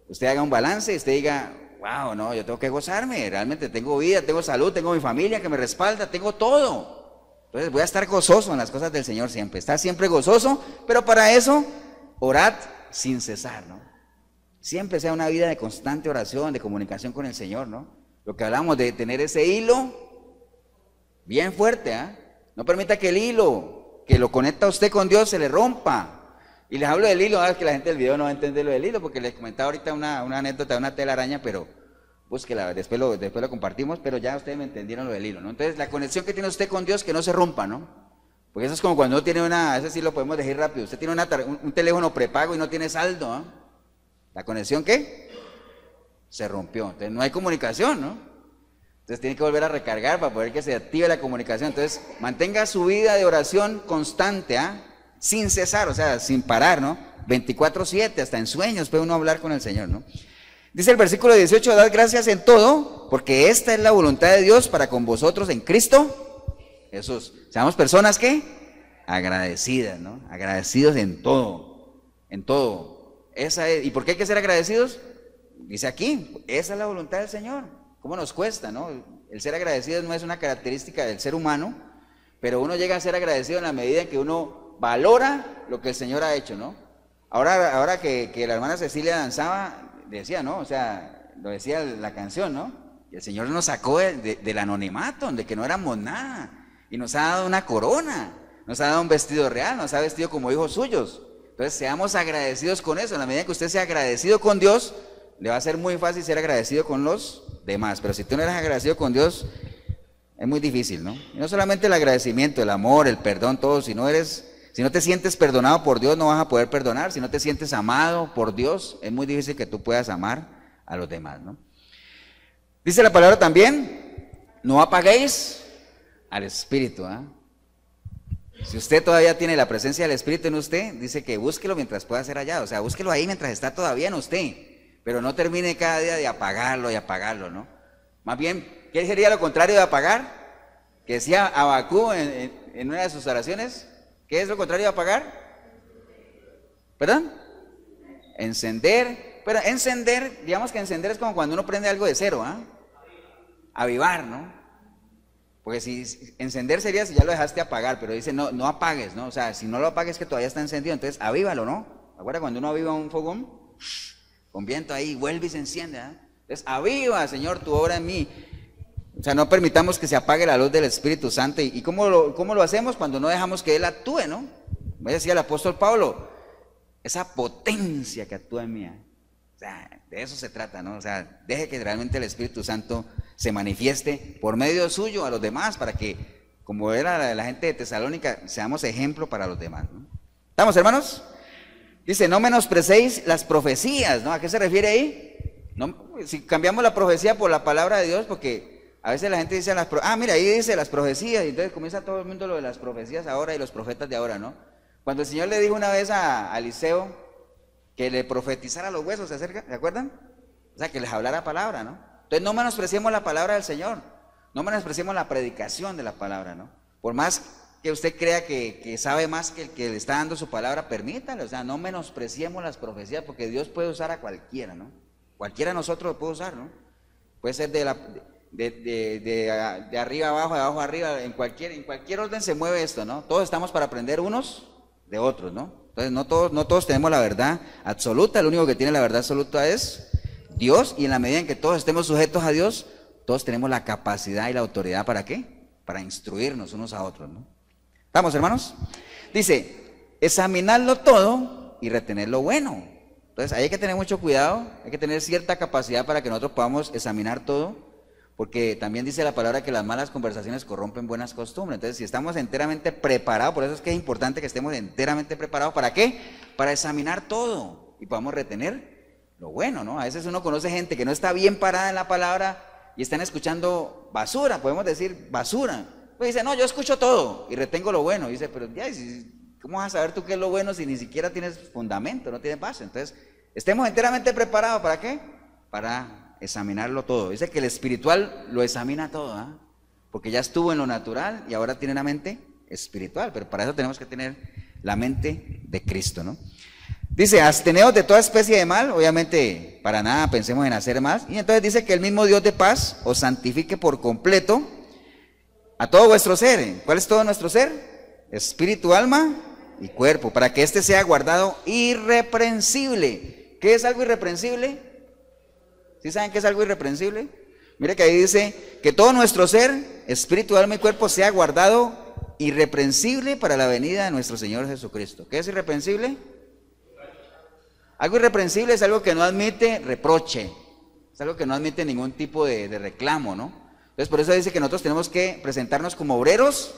usted haga un balance y usted diga, wow, no, yo tengo que gozarme, realmente tengo vida, tengo salud, tengo mi familia que me respalda, tengo todo. Entonces voy a estar gozoso en las cosas del Señor siempre, estar siempre gozoso, pero para eso, orad sin cesar, ¿no? Siempre sea una vida de constante oración, de comunicación con el Señor, ¿no? Lo que hablamos de tener ese hilo bien fuerte, ¿eh? No permita que el hilo que lo conecta a usted con Dios se le rompa. Y les hablo del hilo, que la gente del video no va a entender lo del hilo, porque les comentaba ahorita una anécdota de una telaraña, pero búsquela, después lo compartimos, pero ya ustedes me entendieron lo del hilo, ¿no? Entonces, la conexión que tiene usted con Dios, que no se rompa, ¿no? Porque eso es como cuando uno tiene eso sí lo podemos decir rápido, usted tiene un teléfono prepago y no tiene saldo, ¿eh? ¿La conexión qué? Se rompió, entonces no hay comunicación, ¿no? Entonces tiene que volver a recargar para poder que se active la comunicación. Entonces mantenga su vida de oración constante, ¿ah? Sin cesar, o sea, sin parar, ¿no? 24/7, hasta en sueños puede uno hablar con el Señor, ¿no? Dice el versículo 18, dad gracias en todo, porque esta es la voluntad de Dios para con vosotros en Cristo Jesús. Seamos personas, ¿qué? Agradecidas, ¿no? Agradecidos en todo, en todo. ¿Y por qué hay que ser agradecidos? Dice aquí, esa es la voluntad del Señor. ¿Cómo nos cuesta, no? El ser agradecido no es una característica del ser humano, pero uno llega a ser agradecido en la medida en que uno valora lo que el Señor ha hecho, ¿no? Ahora que la hermana Cecilia danzaba, decía, ¿no? O sea, lo decía la canción, ¿no? Y el Señor nos sacó del anonimato, donde que no éramos nada, y nos ha dado una corona, nos ha dado un vestido real, nos ha vestido como hijos suyos. Entonces, seamos agradecidos con eso. En la medida que usted sea agradecido con Dios, le va a ser muy fácil ser agradecido con los demás, pero si tú no eres agradecido con Dios, es muy difícil, ¿no? Y no solamente el agradecimiento, el amor, el perdón, todo, si no te sientes perdonado por Dios, no vas a poder perdonar. Si no te sientes amado por Dios, es muy difícil que tú puedas amar a los demás, ¿no? Dice la palabra también, no apaguéis al Espíritu, ¿ah? Si usted todavía tiene la presencia del Espíritu en usted, dice que búsquelo mientras pueda ser hallado, o sea, búsquelo ahí mientras está todavía en usted. Pero no termine cada día de apagarlo y apagarlo, ¿no? Más bien, ¿qué sería lo contrario de apagar? Que decía Abacú en una de sus oraciones. ¿Qué es lo contrario de apagar? ¿Perdón? Encender. Pero encender, digamos que encender es como cuando uno prende algo de cero, ¿ah? Avivar, ¿no? Porque si encender sería si ya lo dejaste apagar, pero dice no apagues, ¿no? O sea, si no lo apagues que todavía está encendido, entonces avívalo, ¿no? ¿Acuerdas cuando uno aviva un fogón? Con viento ahí, vuelve y se enciende, ¿eh? Entonces, aviva, Señor, tu obra en mí. O sea, no permitamos que se apague la luz del Espíritu Santo. ¿Y cómo lo hacemos? Cuando no dejamos que Él actúe, ¿no? Como decía el apóstol Pablo, esa potencia que actúa en mí. O sea, de eso se trata, ¿no? O sea, deje que realmente el Espíritu Santo se manifieste por medio suyo a los demás, para que, como era la gente de Tesalónica, seamos ejemplo para los demás, ¿no? ¿Estamos, hermanos? Dice, no menosprecéis las profecías, ¿no? ¿A qué se refiere ahí? No, si cambiamos la profecía por la palabra de Dios, porque a veces la gente dice, mira, ahí dice las profecías, y entonces comienza todo el mundo lo de las profecías ahora y los profetas de ahora, ¿no? Cuando el Señor le dijo una vez a Eliseo que le profetizara los huesos, ¿se acuerdan? O sea, que les hablara palabra, ¿no? Entonces no menospreciemos la palabra del Señor, no menospreciemos la predicación de la palabra, ¿no? Por más que usted crea que sabe más que el que le está dando su palabra, permítale, o sea, no menospreciemos las profecías, porque Dios puede usar a cualquiera, ¿no? Cualquiera de nosotros lo puede usar, ¿no? Puede ser de arriba abajo, de abajo arriba, en cualquier orden se mueve esto, ¿no? Todos estamos para aprender unos de otros, ¿no? Entonces no todos tenemos la verdad absoluta, el único que tiene la verdad absoluta es Dios, y en la medida en que todos estemos sujetos a Dios, todos tenemos la capacidad y la autoridad, ¿para qué? Para instruirnos unos a otros, ¿no? ¿Estamos, hermanos? Dice, examinarlo todo y retener lo bueno. Entonces hay que tener mucho cuidado, hay que tener cierta capacidad para que nosotros podamos examinar todo, porque también dice la palabra que las malas conversaciones corrompen buenas costumbres. Entonces, si estamos enteramente preparados, por eso es que es importante que estemos enteramente preparados, ¿para qué? Para examinar todo y podamos retener lo bueno, ¿no? A veces uno conoce gente que no está bien parada en la palabra y están escuchando basura, podemos decir basura. Pues dice, no, yo escucho todo y retengo lo bueno. Y dice, pero ya, ¿cómo vas a saber tú qué es lo bueno si ni siquiera tienes fundamento, no tienes base? Entonces, estemos enteramente preparados, ¿para qué? Para examinarlo todo. Dice que el espiritual lo examina todo, ¿ah? Porque ya estuvo en lo natural y ahora tiene una mente espiritual, pero para eso tenemos que tener la mente de Cristo, ¿no? Dice, absteneos de toda especie de mal, obviamente para nada pensemos en hacer más, y entonces dice que el mismo Dios de paz os santifique por completo a todo vuestro ser. ¿Cuál es todo nuestro ser? Espíritu, alma y cuerpo, para que éste sea guardado irreprensible. ¿Qué es algo irreprensible? ¿Sí saben qué es algo irreprensible? Mire que ahí dice que todo nuestro ser, espíritu, alma y cuerpo, sea guardado irreprensible para la venida de nuestro Señor Jesucristo. ¿Qué es irreprensible? Algo irreprensible es algo que no admite reproche, es algo que no admite ningún tipo de reclamo, ¿no? Entonces por eso dice que nosotros tenemos que presentarnos como obreros,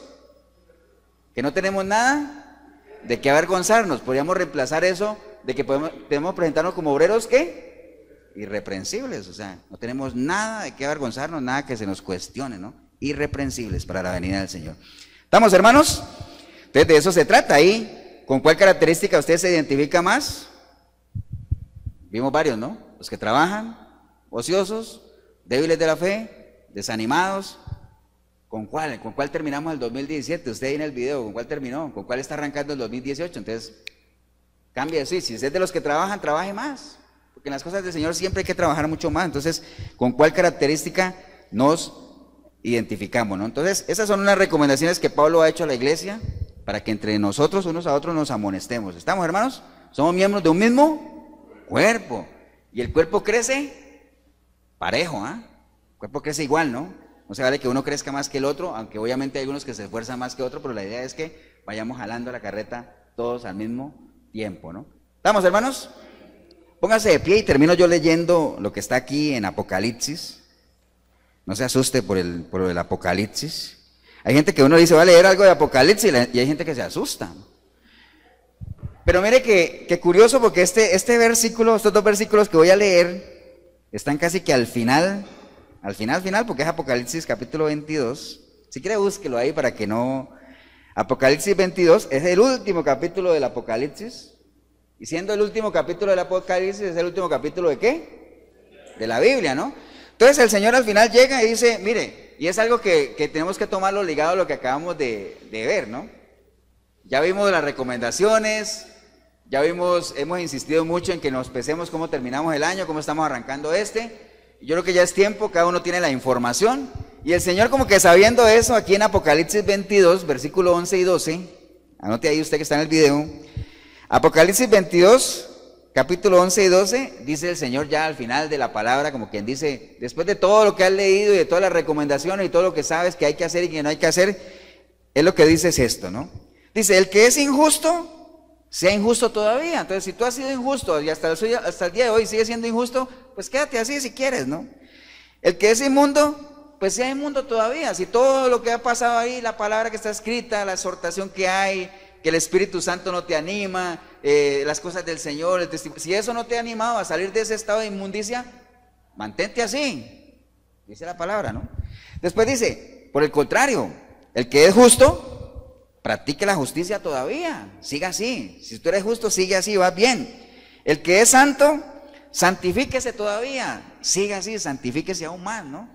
que no tenemos nada de qué avergonzarnos. Podríamos reemplazar eso de que debemos presentarnos como obreros, ¿qué? Irreprensibles, o sea, no tenemos nada de qué avergonzarnos, nada que se nos cuestione, ¿no? Irreprensibles para la venida del Señor. ¿Estamos, hermanos? Entonces de eso se trata ahí. ¿Con cuál característica usted se identifica más? Vimos varios, ¿no? Los que trabajan, ociosos, débiles de la fe, desanimados. ¿Con cuál? ¿Con cuál terminamos el 2017? Usted ahí en el video, ¿con cuál terminó? ¿Con cuál está arrancando el 2018? Entonces, cambie de switch. Si usted es de los que trabajan, trabaje más. Porque en las cosas del Señor siempre hay que trabajar mucho más. Entonces, ¿con cuál característica nos identificamos, ¿no? Entonces, esas son unas recomendaciones que Pablo ha hecho a la iglesia para que entre nosotros, unos a otros, nos amonestemos. ¿Estamos, hermanos? Somos miembros de un mismo cuerpo, y el cuerpo crece parejo, ¿ah? El cuerpo crece igual, ¿no? No se vale que uno crezca más que el otro, aunque obviamente hay algunos que se esfuerzan más que otro, pero la idea es que vayamos jalando la carreta todos al mismo tiempo, ¿no? ¿Estamos, hermanos? Póngase de pie y termino yo leyendo lo que está aquí en Apocalipsis. No se asuste por el Apocalipsis. Hay gente que uno dice, va a leer algo de Apocalipsis, y hay gente que se asusta. Pero mire que curioso, porque este versículo, estos dos versículos que voy a leer, están casi que al final, porque es Apocalipsis capítulo 22. Si quiere búsquelo ahí para que no... Apocalipsis 22 es el último capítulo del Apocalipsis, y siendo el último capítulo del Apocalipsis, es el último capítulo ¿de qué? De la Biblia, ¿no? Entonces el Señor al final llega y dice, mire, y es algo que tenemos que tomarlo ligado a lo que acabamos de ver, ¿no? Ya vimos las recomendaciones, ya vimos, hemos insistido mucho en que nos pesemos cómo terminamos el año, cómo estamos arrancando yo creo que ya es tiempo, cada uno tiene la información, y el Señor como que sabiendo eso, aquí en Apocalipsis 22, versículo 11 y 12, anote ahí usted que está en el video, Apocalipsis 22, capítulo 11 y 12, dice el Señor ya al final de la palabra, como quien dice, después de todo lo que has leído y de todas las recomendaciones y todo lo que sabes que hay que hacer y que no hay que hacer, es lo que dice es esto, ¿no? Dice, el que es injusto, sea injusto todavía. Entonces, si tú has sido injusto y hasta el día de hoy sigues siendo injusto, pues quédate así si quieres, ¿no? El que es inmundo, pues sea inmundo todavía. Si todo lo que ha pasado ahí, la palabra que está escrita, la exhortación que hay, que el Espíritu Santo no te anima, las cosas del Señor, el testimonio, si eso no te ha animado a salir de ese estado de inmundicia, mantente así, dice la palabra, ¿no? Después dice, por el contrario, el que es justo, practique la justicia todavía, siga así. Si tú eres justo, sigue así, vas bien. El que es santo, santifíquese todavía, siga así, santifíquese aún más, ¿no?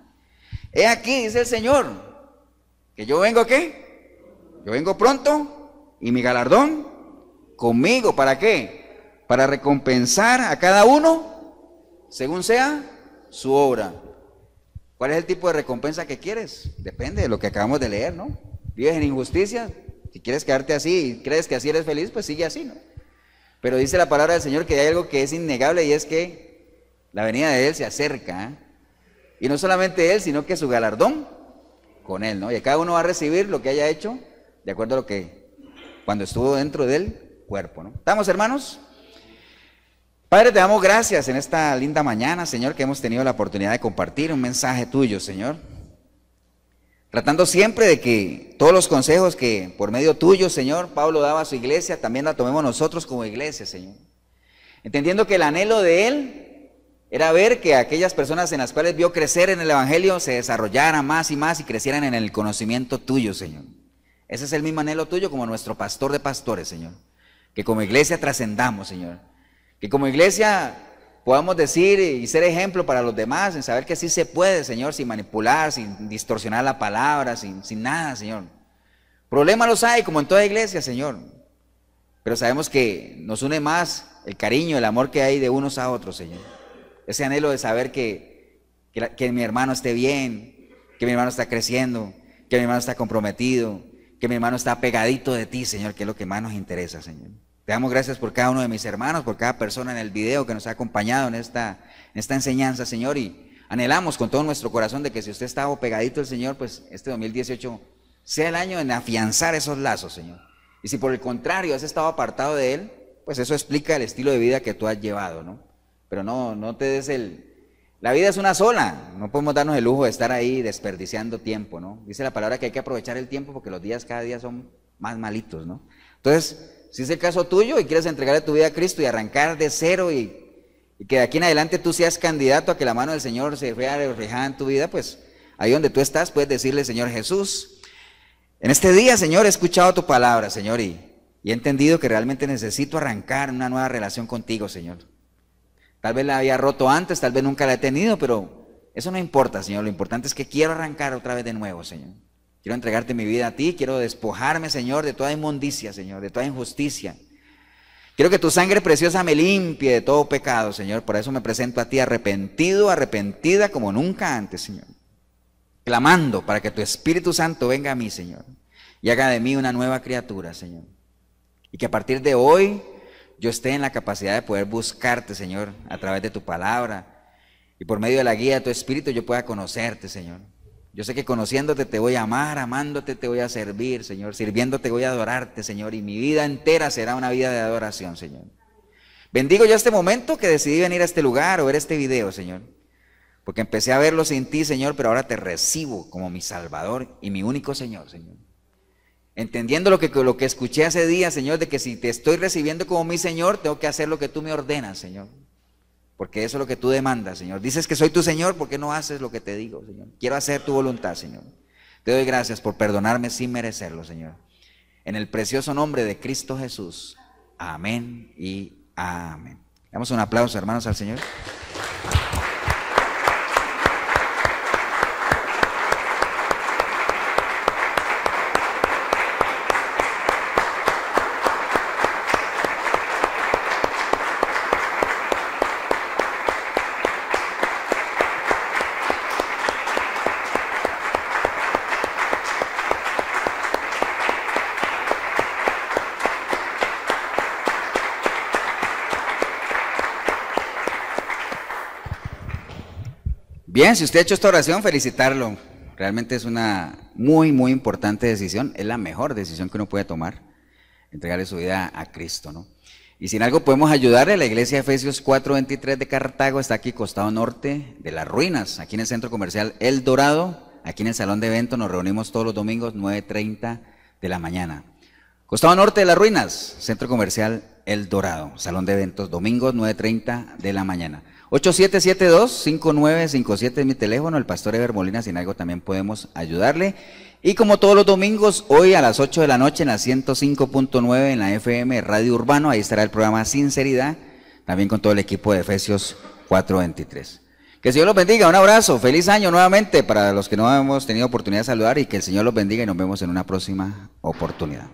He aquí, dice el Señor, que yo vengo, ¿qué? Yo vengo pronto y mi galardón conmigo, ¿para qué? Para recompensar a cada uno según sea su obra. ¿Cuál es el tipo de recompensa que quieres? Depende de lo que acabamos de leer, ¿no? ¿Vives en injusticia? Si quieres quedarte así y crees que así eres feliz, pues sigue así, ¿no? Pero dice la palabra del Señor que hay algo que es innegable, y es que la venida de Él se acerca, ¿eh? Y no solamente Él, sino que su galardón con Él, ¿no? Y cada uno va a recibir lo que haya hecho de acuerdo a lo que cuando estuvo dentro del cuerpo, ¿no? ¿Estamos, hermanos? Padre, te damos gracias en esta linda mañana, Señor, que hemos tenido la oportunidad de compartir un mensaje tuyo, Señor. Tratando siempre de que todos los consejos que por medio tuyo, Señor, Pablo daba a su iglesia, también la tomemos nosotros como iglesia, Señor. Entendiendo que el anhelo de él era ver que aquellas personas en las cuales vio crecer en el Evangelio se desarrollaran más y más y crecieran en el conocimiento tuyo, Señor. Ese es el mismo anhelo tuyo como nuestro pastor de pastores, Señor. Que como iglesia trascendamos, Señor. Que como iglesia podamos decir y ser ejemplo para los demás, en saber que sí se puede, Señor, sin manipular, sin distorsionar la palabra, sin nada, Señor. Problemas los hay, como en toda iglesia, Señor. Pero sabemos que nos une más el cariño, el amor que hay de unos a otros, Señor. Ese anhelo de saber que mi hermano esté bien, que mi hermano está creciendo, que mi hermano está comprometido, que mi hermano está pegadito de ti, Señor, que es lo que más nos interesa, Señor. Te damos gracias por cada uno de mis hermanos, por cada persona en el video que nos ha acompañado en esta enseñanza, Señor, y anhelamos con todo nuestro corazón de que si usted estaba pegadito al Señor, pues este 2018 sea el año en afianzar esos lazos, Señor. Y si por el contrario has estado apartado de Él, pues eso explica el estilo de vida que tú has llevado, ¿no? Pero no te des la vida es una sola, no podemos darnos el lujo de estar ahí desperdiciando tiempo, ¿no? Dice la palabra que hay que aprovechar el tiempo porque los días cada día son más malitos, ¿no? Entonces, si es el caso tuyo y quieres entregarle tu vida a Cristo y arrancar de cero y que de aquí en adelante tú seas candidato a que la mano del Señor se vea reflejada en tu vida, pues ahí donde tú estás puedes decirle, Señor Jesús, en este día, Señor, he escuchado tu palabra, Señor, y he entendido que realmente necesito arrancar una nueva relación contigo, Señor. Tal vez la había roto antes, tal vez nunca la he tenido, pero eso no importa, Señor. Lo importante es que quiero arrancar otra vez de nuevo, Señor. Quiero entregarte mi vida a ti, quiero despojarme, Señor, de toda inmundicia, Señor, de toda injusticia. Quiero que tu sangre preciosa me limpie de todo pecado, Señor. Por eso me presento a ti arrepentido, arrepentida como nunca antes, Señor. Clamando para que tu Espíritu Santo venga a mí, Señor, y haga de mí una nueva criatura, Señor. Y que a partir de hoy yo esté en la capacidad de poder buscarte, Señor, a través de tu palabra. Y por medio de la guía de tu Espíritu yo pueda conocerte, Señor. Yo sé que conociéndote te voy a amar, amándote te voy a servir, Señor. Sirviéndote voy a adorarte, Señor. Y mi vida entera será una vida de adoración, Señor. Bendigo yo este momento que decidí venir a este lugar o ver este video, Señor. Porque empecé a verlo sin ti, Señor, pero ahora te recibo como mi Salvador y mi único Señor, Señor. Entendiendo lo que escuché hace días, Señor, de que si te estoy recibiendo como mi Señor, tengo que hacer lo que tú me ordenas, Señor. Porque eso es lo que tú demandas, Señor. Dices que soy tu Señor, ¿por qué no haces lo que te digo, Señor? Quiero hacer tu voluntad, Señor. Te doy gracias por perdonarme sin merecerlo, Señor. En el precioso nombre de Cristo Jesús. Amén y amén. Damos un aplauso, hermanos, al Señor. Bien, si usted ha hecho esta oración, felicitarlo. Realmente es una muy importante decisión. Es la mejor decisión que uno puede tomar, entregarle su vida a Cristo, ¿no? Y si en algo podemos ayudarle, la iglesia de Efesios 4:23 de Cartago está aquí, costado norte de Las Ruinas, aquí en el centro comercial El Dorado. Aquí en el salón de eventos nos reunimos todos los domingos, 9:30 de la mañana. Costado norte de Las Ruinas, centro comercial El Dorado, salón de eventos, domingos, 9:30 de la mañana. 8772-5957 es mi teléfono, el pastor Eber Molina, si en algo también podemos ayudarle. Y como todos los domingos, hoy a las 8 de la noche en la 105.9 en la FM Radio Urbano, ahí estará el programa Sinceridad, también con todo el equipo de Efesios 4:23. Que el Señor los bendiga, un abrazo, feliz año nuevamente para los que no hemos tenido oportunidad de saludar y que el Señor los bendiga y nos vemos en una próxima oportunidad.